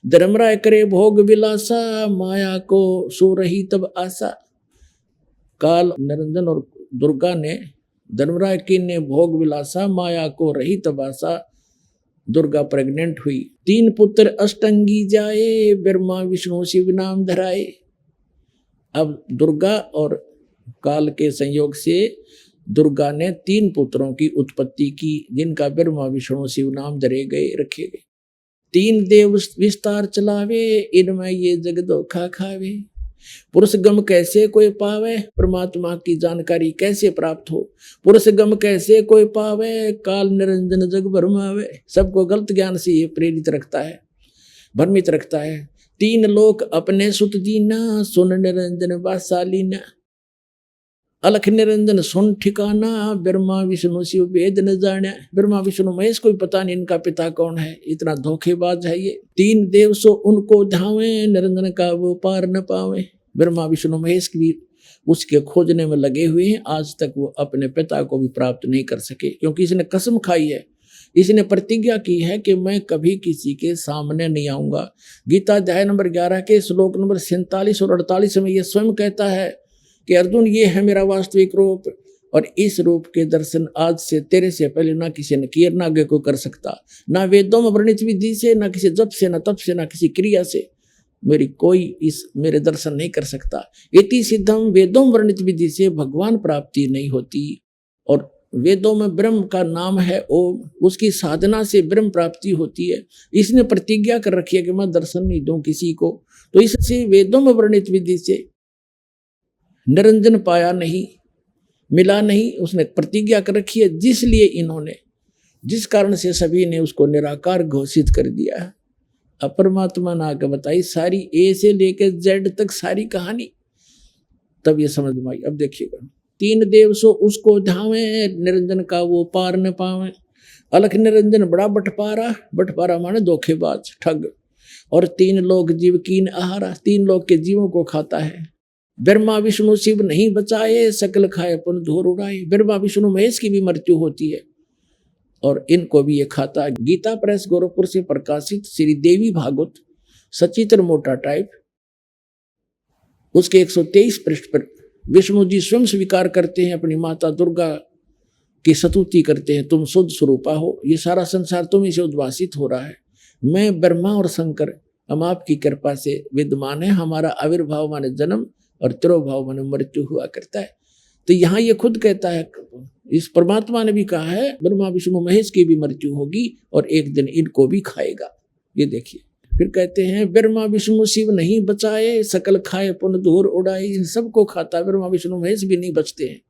धर्मराय करे भोग विलासा, माया को सो रही तब आशा। काल निरंजन और दुर्गा ने, धर्मराय की ने भोग विलासा, माया को रही तब आशा। दुर्गा प्रेग्नेंट हुई। 3 पुत्र अष्टंगी जाए, ब्रह्मा विष्णु शिव नाम धराए। अब दुर्गा और काल के संयोग से दुर्गा ने 3 पुत्रों की उत्पत्ति की, जिनका ब्रह्मा विष्णु शिव नाम धरे गए रखे गए। 3 देव विस्तार चलावे, इनमें ये जग धोखा खावे। पुरुष गम कैसे कोई पावे, परमात्मा की जानकारी कैसे प्राप्त हो। पुरुष गम कैसे कोई पावे, काल निरंजन जग भरमावे। सबको गलत ज्ञान से ये प्रेरित रखता है, भ्रमित रखता है। 3 लोक अपने सुत दीना, सुन निरंजन बासालीना। अलख निरंजन सुन ठिकाना, ब्रह्मा विष्णु शिव वेद न जाना। ब्रह्मा विष्णु महेश को भी पता नहीं इनका पिता कौन है, इतना धोखेबाज है ये। 3 देव सो उनको धावे, निरंजन का वो पार न पावे। ब्रह्मा विष्णु महेश भी उसके खोजने में लगे हुए हैं, आज तक वो अपने पिता को भी प्राप्त नहीं कर सके, क्योंकि इसने कसम खाई है, इसने प्रतिज्ञा की है कि मैं कभी किसी के सामने नहीं आऊंगा। गीता अध्याय नंबर 11 के श्लोक नंबर 47 और 48 में ये स्वयं कहता है कि अर्जुन ये है मेरा वास्तविक रूप, और इस रूप के दर्शन आज से तेरे से पहले ना किसी ने किए, ना आगे कोई कर सकता। ना वेदों में वर्णित विधि से, ना किसी जप से, ना तप से, ना किसी क्रिया से मेरी कोई इस मेरे दर्शन नहीं कर सकता। इति सिद्धम, वेदों में वर्णित विधि से भगवान प्राप्ति नहीं होती। और वेदों में ब्रह्म का नाम है ओम, उसकी साधना से ब्रह्म प्राप्ति होती है। इसने प्रतिज्ञा कर रखी है कि मैं दर्शन नहीं दूं किसी को, तो इससे वेदों में वर्णित विधि से निरंजन पाया नहीं, मिला नहीं, उसने प्रतिज्ञा कर रखी है। जिसलिए इन्होंने जिस कारण से सभी ने उसको निराकार घोषित कर दिया। अब परमात्मा ने आकर बताई सारी ए से लेकर जेड तक सारी कहानी, तब ये समझ में आई। अब देखिएगा, 3 देव सो उसको ध्यावे, निरंजन का वो पार न पावे। अलख निरंजन बड़ा बटपारा, बटपारा माने धोखेबाज ठग। और 3 लोग जीव कीन आहारा, 3 लोग के जीवों को खाता है। ब्रह्मा विष्णु शिव नहीं बचाए, सकल खाए पुन धूर उड़ाए। ब्रह्मा विष्णु महेश की भी मृत्यु होती है और इनको भी ये खाता है। गीता प्रेस गोरखपुर से प्रकाशित श्री देवी भागवत सचित्र मोटा टाइप, उसके 123 पृष्ठ पर विष्णु जी स्वयं स्वीकार करते हैं, अपनी माता दुर्गा की स्तुति करते हैं, तुम शुद्ध स्वरूपा हो, ये सारा संसार तुम्हीं से उद्भासित हो रहा है। मैं ब्रह्मा और शंकर हम आपकी कृपा से विद्यमान है, हमारा आविर्भाव माने जन्म और तिरोभाव माने मृत्यु हुआ करता है। तो यहाँ ये खुद कहता है, इस परमात्मा ने भी कहा है ब्रह्मा विष्णु महेश की भी मृत्यु होगी और एक दिन इनको भी खाएगा। ये देखिए, फिर कहते हैं ब्रह्मा विष्णु शिव नहीं बचाए, सकल खाए पुन धूर उड़ाए। इन सबको खाता, ब्रह्मा विष्णु महेश भी नहीं बचते हैं।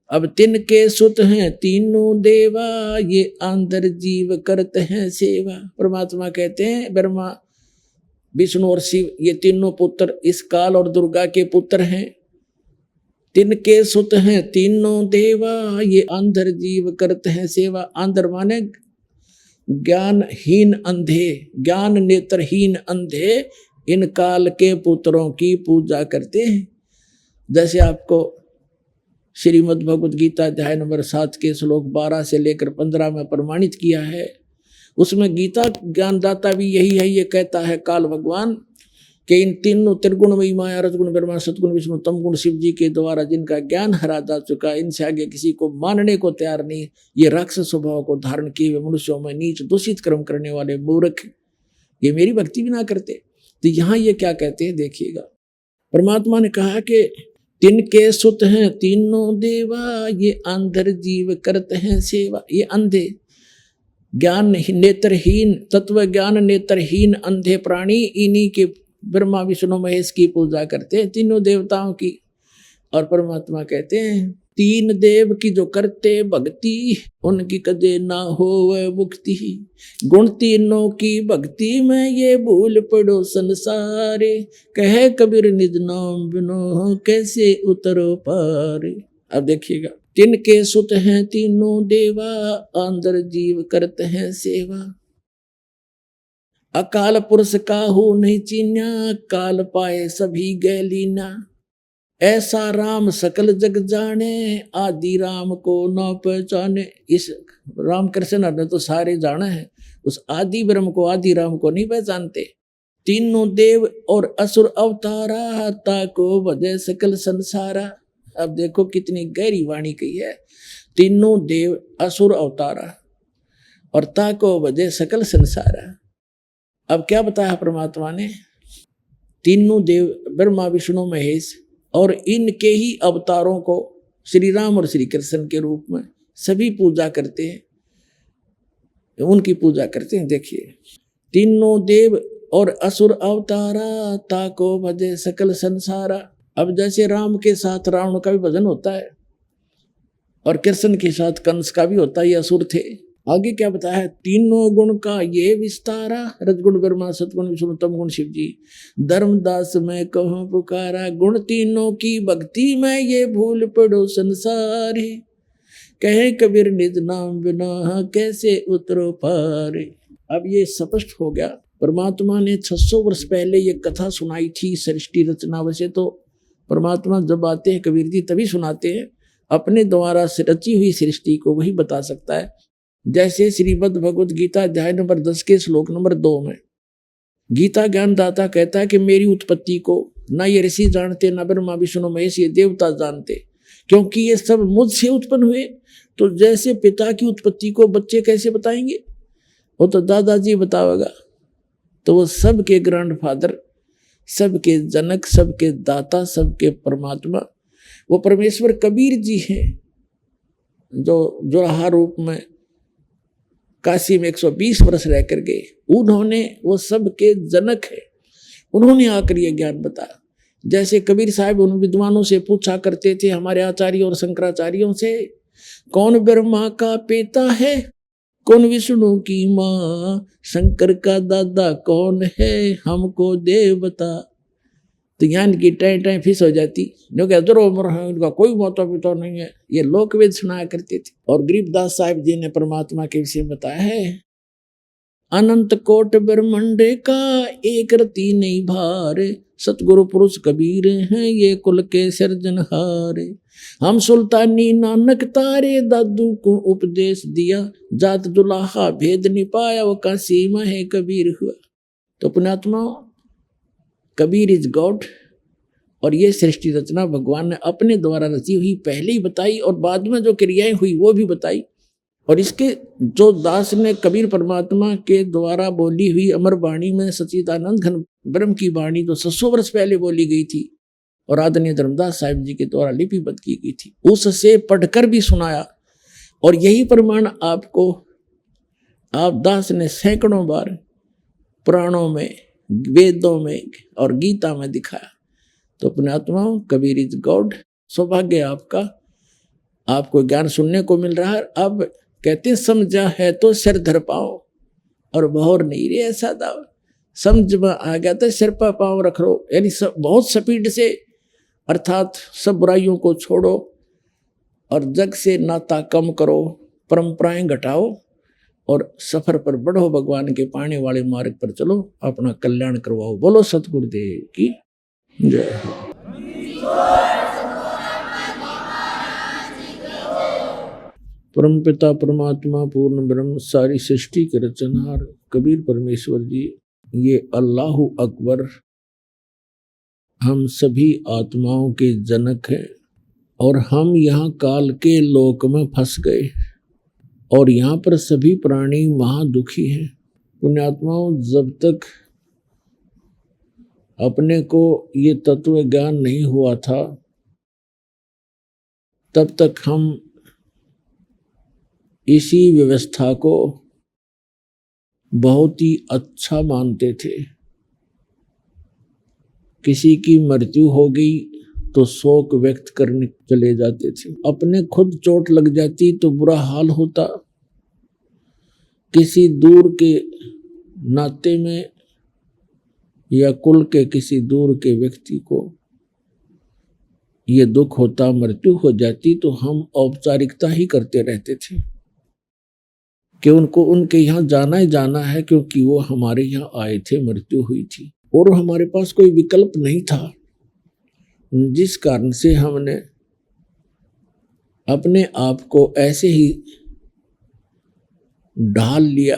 अब तिनके सुत हैं तीनों देवा, ये अंदर जीव करते हैं सेवा। परमात्मा कहते हैं ब्रह्मा विष्णु और शिव ये तीनों पुत्र इस काल और दुर्गा के पुत्र हैं। तिनके सुत हैं तीनों देवा, ये अंदर जीव करते हैं सेवा। अंदर माने ज्ञानहीन अंधे, ज्ञान नेत्रहीन अंधे इन काल के पुत्रों की पूजा करते हैं। जैसे आपको श्रीमद् भगवद गीता अध्याय नंबर 7 के श्लोक 12 से लेकर 15 में प्रमाणित किया है। उसमें गीता ज्ञानदाता भी यही है, ये कहता है काल भगवान कि इन तीनों त्रिगुणमयी माया रजगुण ब्रह्मा सतगुण विष्णु तमगुण शिव जी के द्वारा जिनका ज्ञान हरा जा चुका, इनसे आगे किसी को मानने को तैयार नहीं। ये राक्षस स्वभाव को धारण किए हुए मनुष्यों में नीच दूषित कर्म करने वाले मूर्ख, ये मेरी भक्ति भी ना करते। तो यहाँ ये क्या कहते हैं देखिएगा, परमात्मा ने कहा कि तिनके सुत हैं तीनों देवा, ये अंधर जीव करते हैं सेवा। ये अंधे ज्ञान नेत्रहीन, तत्व ज्ञान नेत्रहीन अंधे प्राणी इन्हीं के ब्रह्मा विष्णु महेश की पूजा करते हैं, तीनों देवताओं की। और परमात्मा कहते हैं 3 देव की जो करते भक्ति, उनकी कदे ना हो मुक्ति। गुण तीनों की भक्ति में ये भूल पड़ो संसारे, कहे कबीर निज नाम बिनो कैसे उतरो पारे। अब देखिएगा, तिनके सुत हैं तीनों देवा, अंदर जीव करते हैं सेवा। अकाल पुरुष काहू नहीं चीन्या, काल पाए सभी गैलीना। ऐसा राम सकल जग जाने, आदि राम को न पहचाने। इस राम कृष्ण ने तो सारे जाना है, उस आदि ब्रह्म को आदि राम को नहीं पहचानते। तीनों देव और असुर अवतारा, ताको बजे सकल संसारा। अब देखो कितनी गहरी वाणी कही है, तीनों देव असुर अवतारा और ताको बजे सकल संसारा। अब क्या बताया परमात्मा ने, तीनों देव ब्रह्मा विष्णु महेश और इनके ही अवतारों को श्री राम और श्री कृष्ण के रूप में सभी पूजा करते हैं, उनकी पूजा करते हैं। देखिए, तीनों देव और असुर अवतारा, ताको भजे सकल संसारा। अब जैसे राम के साथ रावण का भी भजन होता है और कृष्ण के साथ कंस का भी होता है, ये असुर थे। आगे क्या बताया है, तीनों गुण का ये विस्तारा, रजगुण ब्रह्मा सतगुण विष्णु तमगुण शिव जी। धर्मदास में कहूँ पुकारा, गुण तीनों की भक्ति में ये भूल पड़ो संसारे, कहे कबीर निज नाम बिना कैसे उतरो पारे। अब ये स्पष्ट हो गया, परमात्मा ने 600 वर्ष पहले ये कथा सुनाई थी सृष्टि रचना। वैसे तो परमात्मा जब आते हैं कबीर जी तभी सुनाते हैं, अपने द्वारा रची हुई सृष्टि को वही बता सकता है। जैसे श्रीमद् भगवद गीता अध्याय नंबर 10 के श्लोक नंबर 2 में गीता ज्ञानदाता कहता है कि मेरी उत्पत्ति को ना ये ऋषि जानते, ना ब्रह्मा विष्णु महेश ये देवता जानते, क्योंकि ये सब मुझसे उत्पन्न हुए। तो जैसे पिता की उत्पत्ति को बच्चे कैसे बताएंगे, वो तो दादाजी बतावेगा। तो वो सबके ग्रैंडफादर, सबके जनक, सबके दाता, सबके परमात्मा वो परमेश्वर कबीर जी हैं, जो जोराहा रूप में काशी में 120 वर्ष रह कर गए। उन्होंने, वो सबके जनक है, उन्होंने आकर ये ज्ञान बताया। जैसे कबीर साहब उन विद्वानों से पूछा करते थे, हमारे आचार्यों और शंकराचार्यों से, कौन ब्रह्मा का पिता है, कौन विष्णु की माँ, शंकर का दादा कौन है, हमको दे बता। तो यहाँ की टाइम टाइम फिस हो जाती, जो कि अदर उम्र है, उनका कोई माता पिता नहीं है, ये लोकवेद सुनाया करते थे। और गरीबदास साहिब जी ने परमात्मा के विषय में बताया है, अनंत कोट ब्रह्मंड का एक रति नहीं भार, सतगुरु पुरुष कबीर हैं ये कुल के सिरजनहार। हम सुल्तानी नानक तारे, दादू को उपदेश दिया, जात दुलाहा भेद नहीं पाया, वो काशी में है कबीर हुआ। तो पुण्यात्मा, कबीर इज गॉड। और ये सृष्टि रचना भगवान ने अपने द्वारा रची हुई पहले ही बताई, और बाद में जो क्रियाएं हुई वो भी बताई। और इसके जो दास ने कबीर परमात्मा के द्वारा बोली हुई अमर वाणी में सच्चिदानंद घन ब्रह्म की वाणी जो 600 वर्ष पहले बोली गई थी और आदरणीय धर्मदास साहिब जी के द्वारा लिपिबद्ध की गई थी, उससे पढ़कर भी सुनाया। और यही प्रमाण आपको आप दास ने सैकड़ों बार पुराणों में, वेदों में और गीता में दिखाया। तो पुण्यात्माओं, कबीर इज गॉड। सौभाग्य आपका, आपको ज्ञान सुनने को मिल रहा है। अब कहते समझा है तो सिर धर पाओ, और बहोर नहीं रे ऐसा दाव। समझ में आ गया तो सिर पर पाँव रख लो, यानी बहुत स्पीड से, अर्थात सब बुराइयों को छोड़ो और जग से नाता कम करो, परंपराएं घटाओ और सफर पर बढ़ो, भगवान के पाने वाले मार्ग पर चलो, अपना कल्याण करवाओ। बोलो सतगुरुदेव की जय। परमपिता परमात्मा पूर्ण ब्रह्म सारी सृष्टि के रचनहार कबीर परमेश्वर जी, ये अल्लाहु अकबर हम सभी आत्माओं के जनक हैं। और हम यहाँ काल के लोक में फंस गए और यहाँ पर सभी प्राणी महादुखी हैं। पुण्यात्माओं, जब तक अपने को ये तत्व ज्ञान नहीं हुआ था, तब तक हम इसी व्यवस्था को बहुत ही अच्छा मानते थे। किसी की मृत्यु हो गई तो शोक व्यक्त करने चले जाते थे, अपने खुद चोट लग जाती तो बुरा हाल होता, किसी दूर के नाते में या कुल के किसी दूर के व्यक्ति को ये दुख होता, मृत्यु हो जाती, तो हम औपचारिकता ही करते रहते थे कि उनको उनके यहाँ जाना ही जाना है, क्योंकि वो हमारे यहाँ आए थे, मृत्यु हुई थी और हमारे पास कोई विकल्प नहीं था। जिस कारण से हमने अपने आप को ऐसे ही ढाल लिया,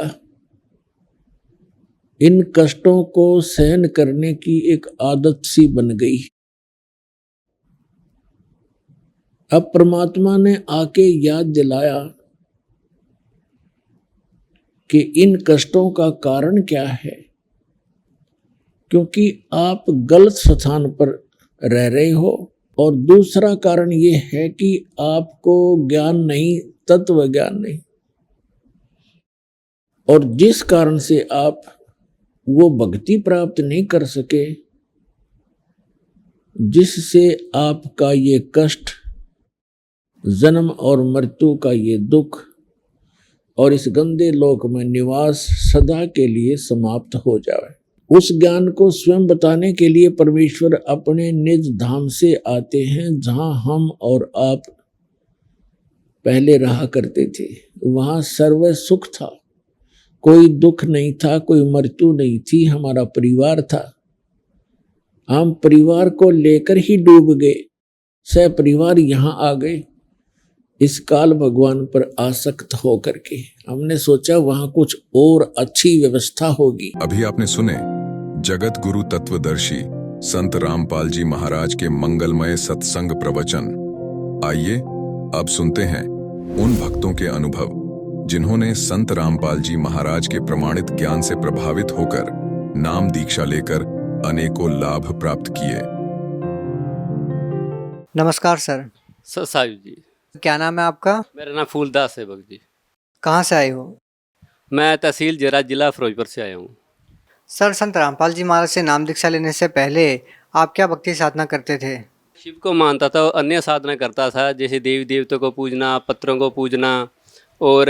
इन कष्टों को सहन करने की एक आदत सी बन गई। अब परमात्मा ने आके याद दिलाया कि इन कष्टों का कारण क्या है, क्योंकि आप गलत स्थान पर रह रहे हो, और दूसरा कारण ये है कि आपको ज्ञान नहीं, तत्व ज्ञान नहीं, और जिस कारण से आप वो भक्ति प्राप्त नहीं कर सके, जिससे आपका ये कष्ट, जन्म और मृत्यु का ये दुख और इस गंदे लोक में निवास सदा के लिए समाप्त हो जाए। उस ज्ञान को स्वयं बताने के लिए परमेश्वर अपने निज धाम से आते हैं, जहां हम और आप पहले रहा करते थे। वहां सर्व सुख था, कोई दुख नहीं था, कोई मृत्यु नहीं थी, हमारा परिवार था। हम परिवार को लेकर ही डूब गए, सह परिवार यहाँ आ गए इस काल भगवान पर आसक्त होकर के। हमने सोचा वहां कुछ और अच्छी व्यवस्था होगी। अभी आपने सुने जगत गुरु तत्वदर्शी संत रामपाल जी महाराज के मंगलमय सत्संग प्रवचन। आइए अब सुनते हैं उन भक्तों के अनुभव जिन्होंने संत रामपाल जी महाराज के प्रमाणित ज्ञान से प्रभावित होकर नाम दीक्षा लेकर अनेकों लाभ प्राप्त किए। नमस्कार सर। साहिब जी। क्या नाम है आपका? मेरा नाम फूलदास है भगत जी। कहाँ से आए हो? मैं तहसील जरा जिला फिरोजपुर से आया हूँ। सर, संत रामपाल जी महाराज से नाम दीक्षा लेने से पहले आप क्या भक्ति साधना करते थे? शिव को मानता था और अन्य साधना करता था, जैसे देवी देवताओं को पूजना, पत्रों को पूजना और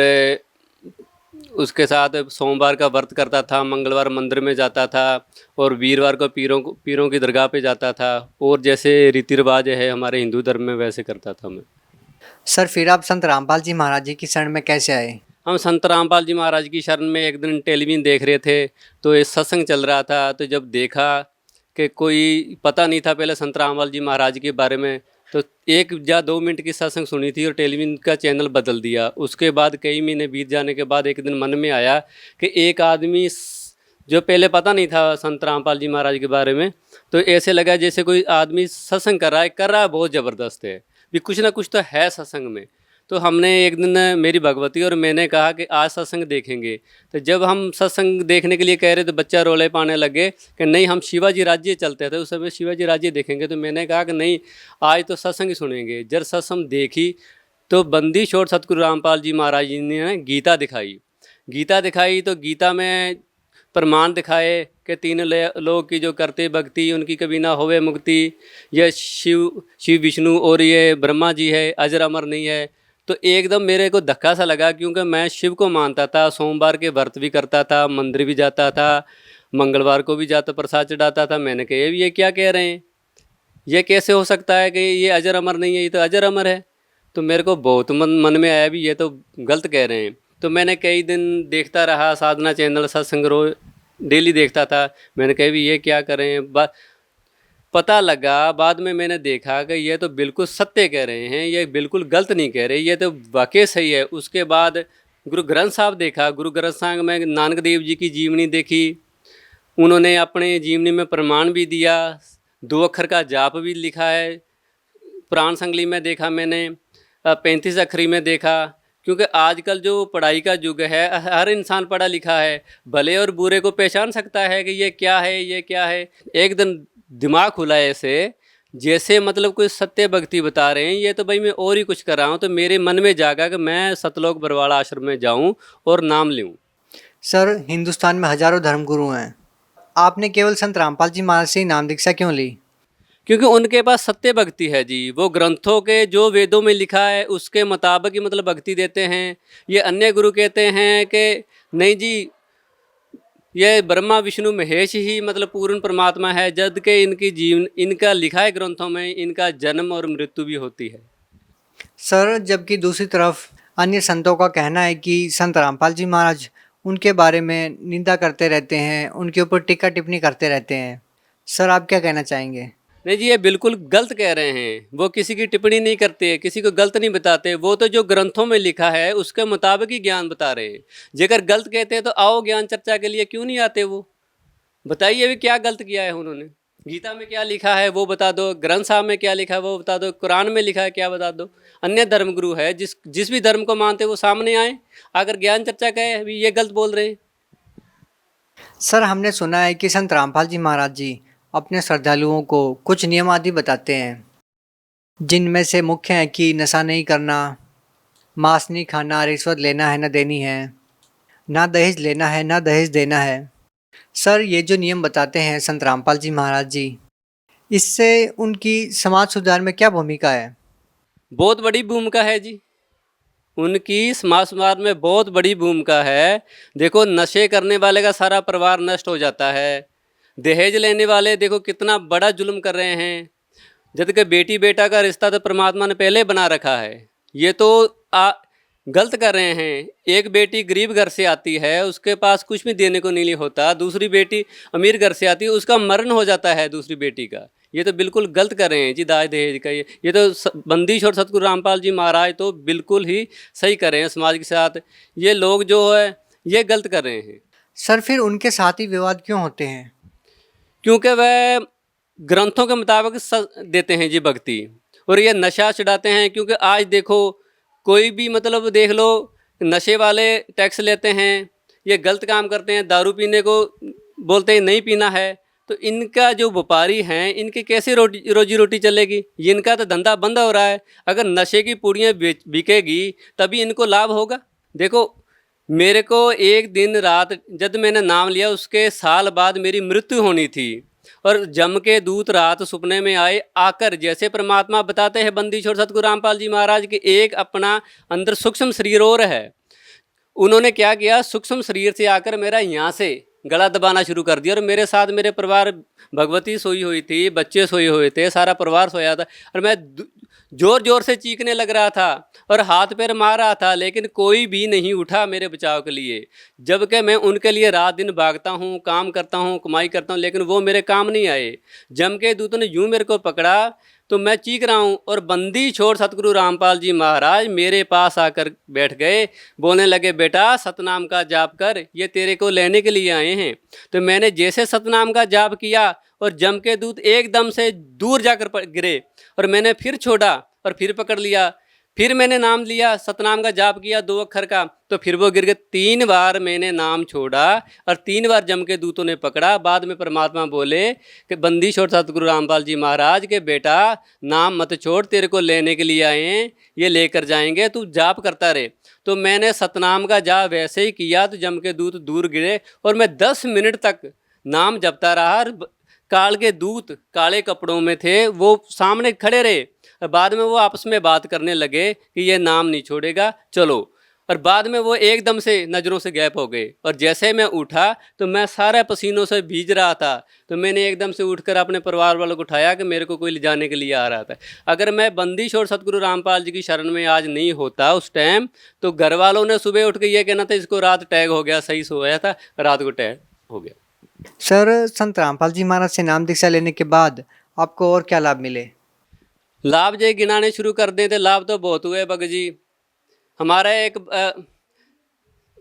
उसके साथ सोमवार का व्रत करता था, मंगलवार मंदिर में जाता था और वीरवार को पीरों की दरगाह पे जाता था, और जैसे रीति रिवाज है हमारे हिंदू धर्म में वैसे करता था मैं। सर फिर आप संत रामपाल जी महाराज जी की शरण में कैसे आए? हम संत रामपाल जी महाराज की शरण में एक दिन टेलीविजन देख रहे थे, तो ये सत्संग चल रहा था, तो जब देखा कि कोई पता नहीं था पहले संत रामपाल जी महाराज के बारे में, तो 1 या 2 मिनट की सत्संग सुनी थी और टेलीविजन का चैनल बदल दिया। उसके बाद कई महीने बीत जाने के बाद एक दिन मन में आया कि एक आदमी जो पहले पता नहीं था संत रामपाल जी महाराज के बारे में, तो ऐसे लगा जैसे कोई आदमी सत्संग कर रहा है बहुत ज़बरदस्त है, भी कुछ ना कुछ तो है सत्संग में। तो हमने एक दिन, मेरी भगवती और मैंने कहा कि आज सत्संग देखेंगे। तो जब हम सत्संग देखने के लिए कह रहे तो बच्चा रोले पाने लगे कि नहीं हम शिवाजी राज्य चलते थे, उस समय शिवाजी राज्य देखेंगे। तो मैंने कहा कि नहीं, आज तो सत्संग ही सुनेंगे। जब सत्संग देखी तो बंदी छोड़ सतगुरु रामपाल जी महाराज जी ने गीता दिखाई तो गीता में प्रमाण दिखाए कि 3 लोग की जो करते भक्ति उनकी कभी ना होवे मुक्ति, यह शिव विष्णु और ये ब्रह्मा जी है, अजर अमर नहीं है। तो एकदम मेरे को धक्का सा लगा, क्योंकि मैं शिव को मानता था, सोमवार के व्रत भी करता था, मंदिर भी जाता था, मंगलवार को भी जाता प्रसाद चढ़ाता था। मैंने कहा ये क्या कह रहे हैं, ये कैसे हो सकता है कि ये अजर अमर नहीं है, ये तो अजर अमर है। तो मेरे को बहुत मन में आया भी ये तो गलत कह रहे हैं। तो मैंने कई दिन देखता रहा, साधना चैनल सत्संग रोज डेली देखता था। मैंने कहा भी ये क्या कर रहे हैं, पता लगा बाद में मैंने देखा कि ये तो बिल्कुल सत्य कह रहे हैं, ये बिल्कुल गलत नहीं कह रहे, ये तो वाकई सही है। उसके बाद गुरु ग्रंथ साहब देखा, गुरु ग्रंथ साहब में नानक देव जी की जीवनी देखी, उन्होंने अपने जीवनी में प्रमाण भी दिया, 2 अक्षर का जाप भी लिखा है। प्राण संगली में देखा मैंने, 35 अक्षरी में देखा, क्योंकि आजकल जो पढ़ाई का युग है, हर इंसान पढ़ा लिखा है, भले और बुरे को पहचान सकता है कि ये क्या है, ये क्या है। एक दिन दिमाग खुला ऐसे जैसे मतलब कोई सत्य भक्ति बता रहे हैं, ये तो भाई मैं और ही कुछ कर रहा हूँ। तो मेरे मन में जागा कि मैं सतलोक बरवाड़ा आश्रम में जाऊँ और नाम लूँ। सर हिंदुस्तान में हजारों धर्मगुरु हैं, आपने केवल संत रामपाल जी महाराज से ही नाम दीक्षा क्यों ली? क्योंकि उनके पास सत्य भक्ति है जी, वो ग्रंथों के जो वेदों में लिखा है उसके मुताबिक ही मतलब भक्ति देते हैं। ये अन्य गुरु कहते हैं कि नहीं जी ये ब्रह्मा विष्णु महेश ही मतलब पूर्ण परमात्मा है, जब कि इनका लिखा है ग्रंथों में इनका जन्म और मृत्यु भी होती है। सर जबकि दूसरी तरफ अन्य संतों का कहना है कि संत रामपाल जी महाराज उनके बारे में निंदा करते रहते हैं, उनके ऊपर टीका टिप्पणी करते रहते हैं। सर आप क्या कहना चाहेंगे? नहीं जी, ये बिल्कुल गलत कह रहे हैं। वो किसी की टिप्पणी नहीं करते, किसी को गलत नहीं बताते, वो तो जो ग्रंथों में लिखा है उसके मुताबिक ही ज्ञान बता रहे हैं। जेकर गलत कहते हैं तो आओ ज्ञान चर्चा के लिए क्यों नहीं आते? वो बताइए भी क्या गलत किया है उन्होंने। गीता में क्या लिखा है वो बता दो, ग्रंथ साहब में क्या लिखा है वो बता दो, कुरान में लिखा है क्या बता दो। अन्य धर्मगुरु है जिस भी धर्म को मानते वो सामने आए, अगर ज्ञान चर्चा कहे अभी ये गलत बोल रहे हैं। सर हमने सुना है कि संत रामपाल जी महाराज जी अपने श्रद्धालुओं को कुछ नियम आदि बताते हैं, जिनमें से मुख्य है कि नशा नहीं करना, मांस नहीं खाना, रिश्वत लेना है न देनी है, ना दहेज लेना है ना दहेज देना है। सर ये जो नियम बताते हैं संत रामपाल जी महाराज जी, इससे उनकी समाज सुधार में क्या भूमिका है? बहुत बड़ी भूमिका है जी, उनकी समाज सुधार में बहुत बड़ी भूमिका है। देखो नशे करने वाले का सारा परिवार नष्ट हो जाता है, दहेज लेने वाले देखो कितना बड़ा जुल्म कर रहे हैं, जबकि बेटी बेटा का रिश्ता तो परमात्मा ने पहले बना रखा है, ये तो गलत कर रहे हैं। एक बेटी गरीब घर से आती है, उसके पास कुछ भी देने को नहीं होता, दूसरी बेटी अमीर घर से आती है, उसका मरण हो जाता है दूसरी बेटी का। ये तो बिल्कुल गलत कर रहे हैं जी दाज दहेज का। ये तो बंदिश और सतगुरु रामपाल जी महाराज तो बिल्कुल ही सही कर रहे हैं समाज के साथ, ये लोग जो है ये गलत कर रहे हैं। सर फिर उनके साथ ही विवाद क्यों होते हैं? क्योंकि वह ग्रंथों के मुताबिक देते हैं जी भक्ति, और ये नशा चढ़ाते हैं। क्योंकि आज देखो कोई भी मतलब देख लो, नशे वाले टैक्स लेते हैं, ये गलत काम करते हैं, दारू पीने को बोलते हैं नहीं पीना है, तो इनका जो व्यापारी हैं इनकी कैसे रोजी रोटी चलेगी? इनका तो धंधा बंद हो रहा है। अगर नशे की पुड़ियाँ बिकेगी तभी इनको लाभ होगा। देखो मेरे को एक दिन रात जब मैंने नाम लिया उसके साल बाद मेरी मृत्यु होनी थी, और जम के दूत रात सपने में आए, आकर जैसे परमात्मा बताते हैं बंदी छोड़ सतगुरु रामपाल जी महाराज के एक अपना अंदर सूक्ष्म शरीर और है, उन्होंने क्या किया, सूक्ष्म शरीर से आकर मेरा यहाँ से गला दबाना शुरू कर दिया। और मेरे साथ मेरे परिवार, भगवती सोई हुई थी, बच्चे सोए हुए थे, सारा परिवार सोया था। और मैं जोर जोर से चीखने लग रहा था और हाथ पैर मार रहा था, लेकिन कोई भी नहीं उठा मेरे बचाव के लिए। जबकि मैं उनके लिए रात दिन भागता हूँ, काम करता हूँ, कमाई करता हूँ, लेकिन वो मेरे काम नहीं आए। जम के दूतों ने यूँ मेरे को पकड़ा तो मैं चीख रहा हूँ, और बंदी छोड़ सतगुरु रामपाल जी महाराज मेरे पास आकर बैठ गए। बोलने लगे, बेटा सतनाम का जाप कर, ये तेरे को लेने के लिए आए हैं। तो मैंने जैसे सतनाम का जाप किया और जम के दूत एकदम से दूर जाकर गिरे, और मैंने फिर छोड़ा और फिर पकड़ लिया। फिर मैंने नाम लिया, सतनाम का जाप किया 2 अक्षर का, तो फिर वो गिर गए। 3 बार मैंने नाम छोड़ा और 3 बार जम के दूतों ने पकड़ा। बाद में परमात्मा बोले कि बंदी छोड़ सतगुरु रामपाल जी महाराज के, बेटा नाम मत छोड़, तेरे को लेने के लिए आए हैं, ये लेकर जाएंगे, तू जाप करता रहे। तो मैंने सतनाम का जाप वैसे ही किया तो जम के दूत दूर गिरे, और मैं 10 मिनट तक नाम जपता रहा। काल के दूत काले कपड़ों में थे, वो सामने खड़े रहे। और बाद में वो आपस में बात करने लगे कि ये नाम नहीं छोड़ेगा, चलो। और बाद में वो एकदम से नज़रों से गायब हो गए। और जैसे मैं उठा तो मैं सारा पसीनों से भीज रहा था। तो मैंने एकदम से उठकर अपने परिवार वालों को उठाया कि मेरे को कोई ले जाने के लिए आ रहा था। अगर मैं बंदी छोड़ सतगुरु रामपाल जी की शरण में आज नहीं होता उस टाइम, तो घर वालों ने सुबह उठ के ये कहना था, इसको रात टैग हो गया, सही सोया था, रात को टैग हो गया। सर, संत रामपाल जी महाराज से नाम दीक्षा लेने के बाद आपको और क्या लाभ मिले? लाभ जो गिनाने शुरू कर दें तो लाभ तो बहुत हुए भगत जी। हमारा एक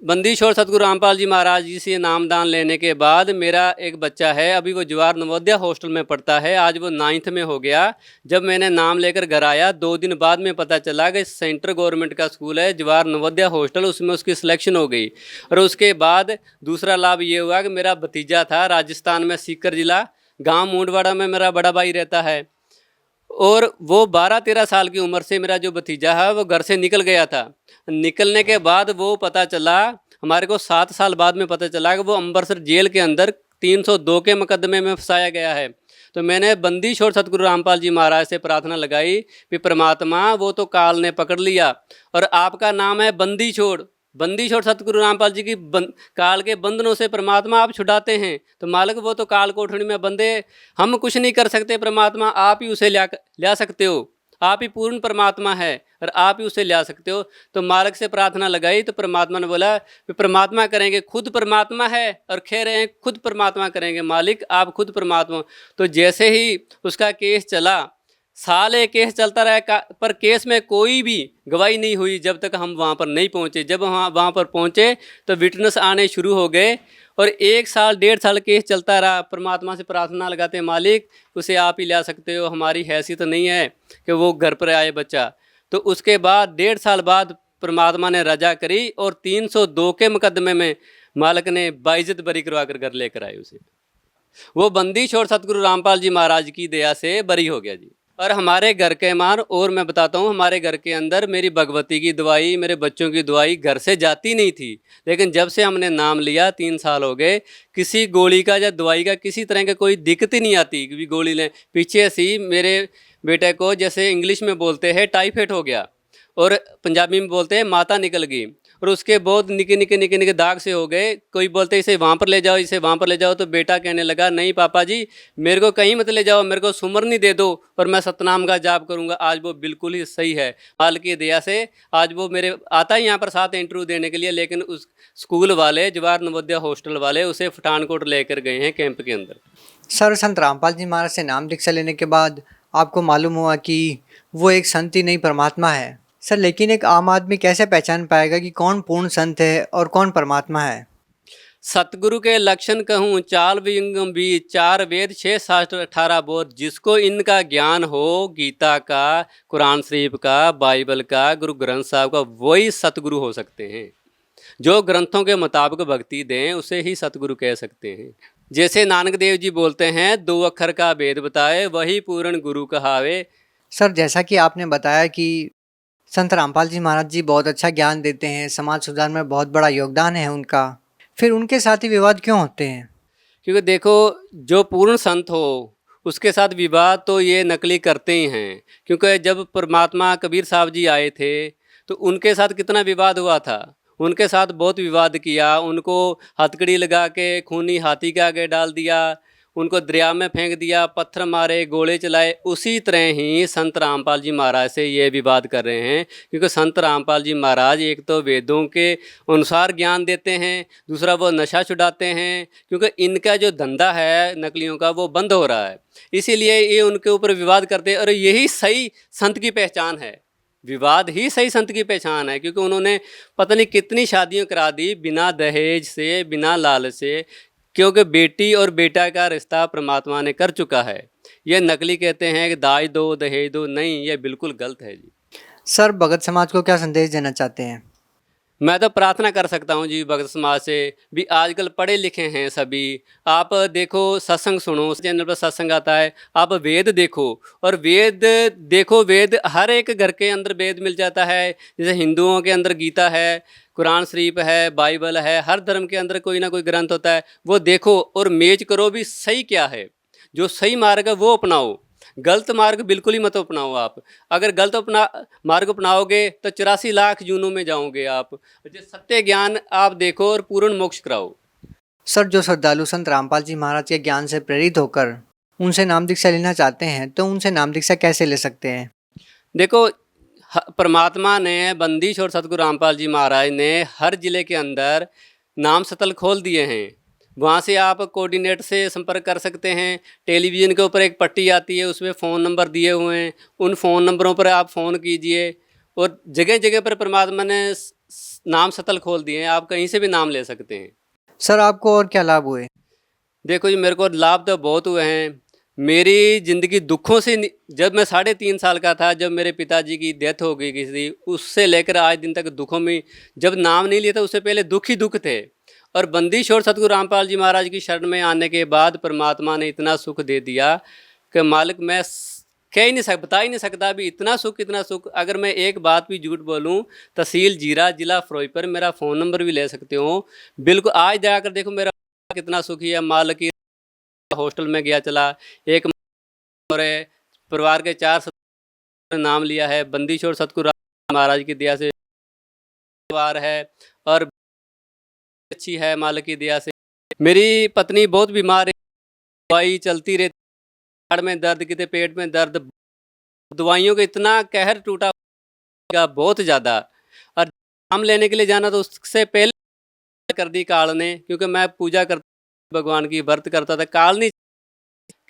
बंदी छोड़ सतगुरु रामपाल जी महाराज जी से नामदान लेने के बाद मेरा एक बच्चा है, अभी वो जवाहर नवोदय हॉस्टल में पढ़ता है, आज वो 9th में हो गया। जब मैंने नाम लेकर घर आया 2 दिन बाद में पता चला कि सेंट्रल गवर्नमेंट का स्कूल है जवाहर नवोदय हॉस्टल, उसमें उसकी सिलेक्शन हो गई। और उसके बाद दूसरा लाभ ये हुआ कि मेरा भतीजा था राजस्थान में, सीकर जिला गाँव मूंडवाड़ा में मेरा बड़ा भाई रहता है, और वो 12-13 साल की उम्र से मेरा जो भतीजा है वो घर से निकल गया था। निकलने के बाद वो पता चला, हमारे को 7 साल बाद में पता चला कि वो अमृतसर जेल के अंदर 302 के मुकदमे में फंसाया गया है। तो मैंने बंदी छोड़ सतगुरु रामपाल जी महाराज से प्रार्थना लगाई कि परमात्मा, वो तो काल ने पकड़ लिया और आपका नाम है बंदी छोड़। बंदी छोड़ सतगुरु रामपाल जी की काल के बंधनों से परमात्मा आप छुड़ाते हैं। तो मालिक, वो तो काल कोठरी में बंदे, हम कुछ नहीं कर सकते, परमात्मा आप ही उसे ला सकते हो, आप ही पूर्ण परमात्मा है और आप ही उसे ला सकते हो। तो मालिक से प्रार्थना लगाई तो परमात्मा ने बोला कि परमात्मा करेंगे, खुद परमात्मा है और कह रहे हैं खुद परमात्मा करेंगे, मालिक आप खुद परमात्मा। तो जैसे ही उसका केस चला, साल एक केस चलता रहा, पर केस में कोई भी गवाही नहीं हुई जब तक हम वहाँ पर नहीं पहुँचे। जब वहाँ पर पहुँचे तो विटनेस आने शुरू हो गए और 1 साल 1.5 साल केस चलता रहा। परमात्मा से प्रार्थना लगाते, मालिक उसे आप ही ला सकते हो, हमारी हैसियत नहीं है कि वो घर पर आए बच्चा। तो उसके बाद 1.5 साल बाद परमात्मा ने रजा करी और 302 के मुकदमे में मालिक ने बाइज्जत बरी करवा कर घर लेकर आए उसे। वो बंदी छोड़ सतगुरु रामपाल जी महाराज की दया से बरी हो गया जी। और हमारे घर के मान, और मैं बताता हूँ, हमारे घर के अंदर मेरी भगवती की दवाई, मेरे बच्चों की दवाई घर से जाती नहीं थी, लेकिन जब से हमने नाम लिया 3 साल हो गए, किसी गोली का या दवाई का किसी तरह का कोई दिक्कत ही नहीं आती कि गोली लें। पीछे से मेरे बेटे को, जैसे इंग्लिश में बोलते हैं टाइफाइड हो गया और पंजाबी में बोलते हैं माता निकल गई, और उसके बहुत निके निके दाग से हो गए। कोई बोलते इसे वहाँ पर ले जाओ, इसे वहाँ पर ले जाओ। तो बेटा कहने लगा, नहीं पापा जी मेरे को कहीं मत ले जाओ, मेरे को सुमरनी दे दो और मैं सतनाम का जाप करूँगा। आज वो बिल्कुल ही सही है, माल की दया से। आज वो मेरे आता है यहाँ पर साथ इंटरव्यू देने के लिए, लेकिन उस स्कूल वाले जवाहर नवोदय हॉस्टल वाले उसे पठानकोट लेकर गए हैं कैंप के अंदर। सर, संत रामपाल जी महाराज से नाम दीक्षा लेने के बाद आपको मालूम हुआ कि वो एक संत ही नहीं परमात्मा है। सर, लेकिन एक आम आदमी कैसे पहचान पाएगा कि कौन पूर्ण संत है और कौन परमात्मा है? सतगुरु के लक्षण कहूँ 4 विंगम भी, 4 वेद 6 शास्त्र 18 बोध। जिसको इनका ज्ञान हो, गीता का, कुरान शरीफ का, बाइबल का, गुरु ग्रंथ साहब का, वही सतगुरु हो सकते हैं। जो ग्रंथों के मुताबिक भक्ति दें उसे ही सतगुरु कह सकते हैं। जैसे नानक देव जी बोलते हैं, 2 अक्षर का भेद बताए, वही पूर्ण गुरु कहावे। सर, जैसा कि आपने बताया कि संत रामपाल जी महाराज जी बहुत अच्छा ज्ञान देते हैं, समाज सुधार में बहुत बड़ा योगदान है उनका, फिर उनके साथ ही विवाद क्यों होते हैं? क्योंकि देखो, जो पूर्ण संत हो उसके साथ विवाद तो ये नकली करते ही हैं। क्योंकि जब परमात्मा कबीर साहब जी आए थे तो उनके साथ कितना विवाद हुआ था। उनके साथ बहुत विवाद किया, उनको हथकड़ी लगा के खूनी हाथी के आगे डाल दिया, उनको दरिया में फेंक दिया, पत्थर मारे, गोले चलाए। उसी तरह ही संत रामपाल जी महाराज से ये विवाद कर रहे हैं, क्योंकि संत रामपाल जी महाराज एक तो वेदों के अनुसार ज्ञान देते हैं, दूसरा वो नशा छुड़ाते हैं, क्योंकि इनका जो धंधा है नकलियों का वो बंद हो रहा है, इसीलिए ये उनके ऊपर विवाद करते हैं। और यही सही संत की पहचान है, विवाद ही सही संत की पहचान है, क्योंकि उन्होंने पता नहीं कितनी शादियां करा दी बिना दहेज से, बिना लालच से, क्योंकि बेटी और बेटा का रिश्ता परमात्मा ने कर चुका है। ये नकली कहते हैं कि दाज दो दहेज दो, नहीं, ये बिल्कुल गलत है जी। सर भगत समाज को क्या संदेश देना चाहते हैं? मैं तो प्रार्थना कर सकता हूँ जी भगत समाज से भी, आजकल पढ़े लिखे हैं सभी, आप देखो सत्संग सुनो, चैनल पर सत्संग आता है, आप वेद देखो, और वेद देखो, वेद हर एक घर के अंदर वेद मिल जाता है। जैसे हिंदुओं के अंदर गीता है, कुरान शरीफ है, बाइबल है, हर धर्म के अंदर कोई ना कोई ग्रंथ होता है, वो देखो और मेज करो भी सही क्या है, जो सही मार्ग है वो अपनाओ, गलत मार्ग बिल्कुल ही मत अपनाओ। आप अगर गलत मार्ग अपनाओगे तो 84 लाख जूनों में जाओगे आप। जो सत्य ज्ञान आप देखो और पूर्ण मोक्ष कराओ। सर जो श्रद्धालु संत रामपाल जी महाराज के ज्ञान से प्रेरित होकर उनसे नाम दीक्षा लेना चाहते हैं, तो उनसे नाम दीक्षा कैसे ले सकते हैं? देखो, परमात्मा ने, बंदिश और सतगुरु रामपाल जी महाराज ने हर जिले के अंदर नाम सतल खोल दिए हैं, वहाँ से आप कोऑर्डिनेट से संपर्क कर सकते हैं। टेलीविज़न के ऊपर एक पट्टी आती है, उसमें फ़ोन नंबर दिए हुए हैं, उन फ़ोन नंबरों पर आप फ़ोन कीजिए। और जगह जगह पर परमात्मा ने नाम सतल खोल दिए हैं, आप कहीं से भी नाम ले सकते हैं। सर आपको और क्या लाभ हुए? देखो जी, मेरे को लाभ तो बहुत हुए हैं। मेरी ज़िंदगी दुखों से, जब मैं 3.5 साल का था, जब मेरे पिताजी की डेथ हो गई किसी, उससे लेकर आज दिन तक दुखों में, जब नाम नहीं लिया था उससे पहले दुख ही दुख थे। और बंदिश और सतगुरु रामपाल जी महाराज की शरण में आने के बाद परमात्मा ने इतना सुख दे दिया कि मालिक मैं कह ही नहीं सकता, बता ही नहीं सकता भी, इतना सुख, इतना सुख। अगर मैं एक बात भी झूठ बोलूं, तहसील जीरा, जिला फिरोजपुर, मेरा फ़ोन नंबर भी ले सकते हो, बिल्कुल आज जाकर देखो मेरा कितना सुखी है। मालिक की हॉस्टल में गया चला, एक और परिवार के 4 सदस्य नाम लिया है, बंदिश और सतगुरु महाराज की दया से परिवार है और अच्छी है मालिक की दया से। मेरी पत्नी बहुत बीमार है, दवाई चलती रहती, हार्ट में दर्द, कितने पेट में दर्द, दवाइयों का इतना कहर टूटा बहुत ज़्यादा। और नाम लेने के लिए जाना तो उससे पहले कर दी काल ने, क्योंकि मैं पूजा करता भगवान की, व्रत करता था। काल नहीं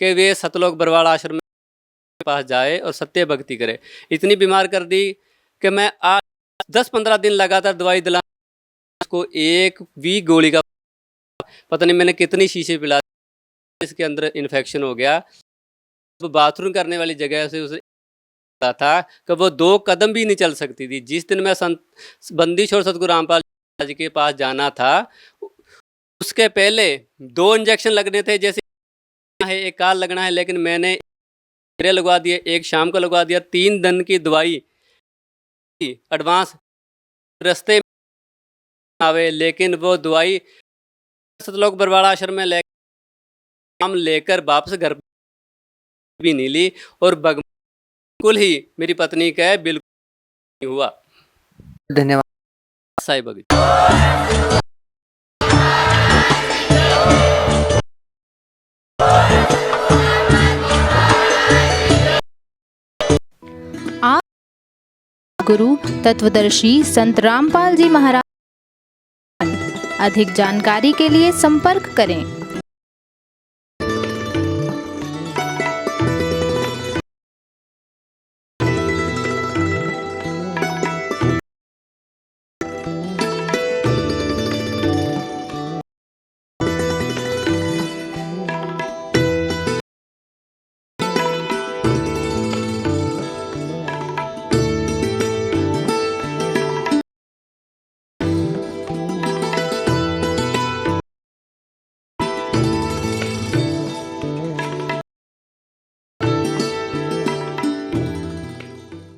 कि वे सतलोक बरवाड़ा आश्रम के पास जाए और सत्य भक्ति करे, इतनी बीमार कर दी कि मैं आज 10-15 दिन लगातार दवाई दिला, उसको एक भी गोली का पता नहीं मैंने कितनी शीशे पिला, इसके अंदर इन्फेक्शन हो गया। तो बाथरूम करने वाली जगह से उसे था कि वो 2 कदम भी नहीं चल सकती थी। जिस दिन मैं संत बंदिश और सतगुरु रामपाल जी के पास जाना था, उसके पहले 2 इंजेक्शन लगने थे, जैसे है एक काल लगना है, लेकिन मैंने लगवा दिए, एक शाम को लगवा दिया। 3 दिन की दवाई एडवांस रास्ते में आवे, लेकिन वो दवाई सतलोक बरवाड़ा आश्रम में लेकर वापस घर भी नहीं ली, और बिल्कुल ही मेरी पत्नी का बिल्कुल नहीं हुआ। धन्यवाद साईं भगत। गुरु तत्वदर्शी संत रामपाल जी महाराज। अधिक जानकारी के लिए संपर्क करें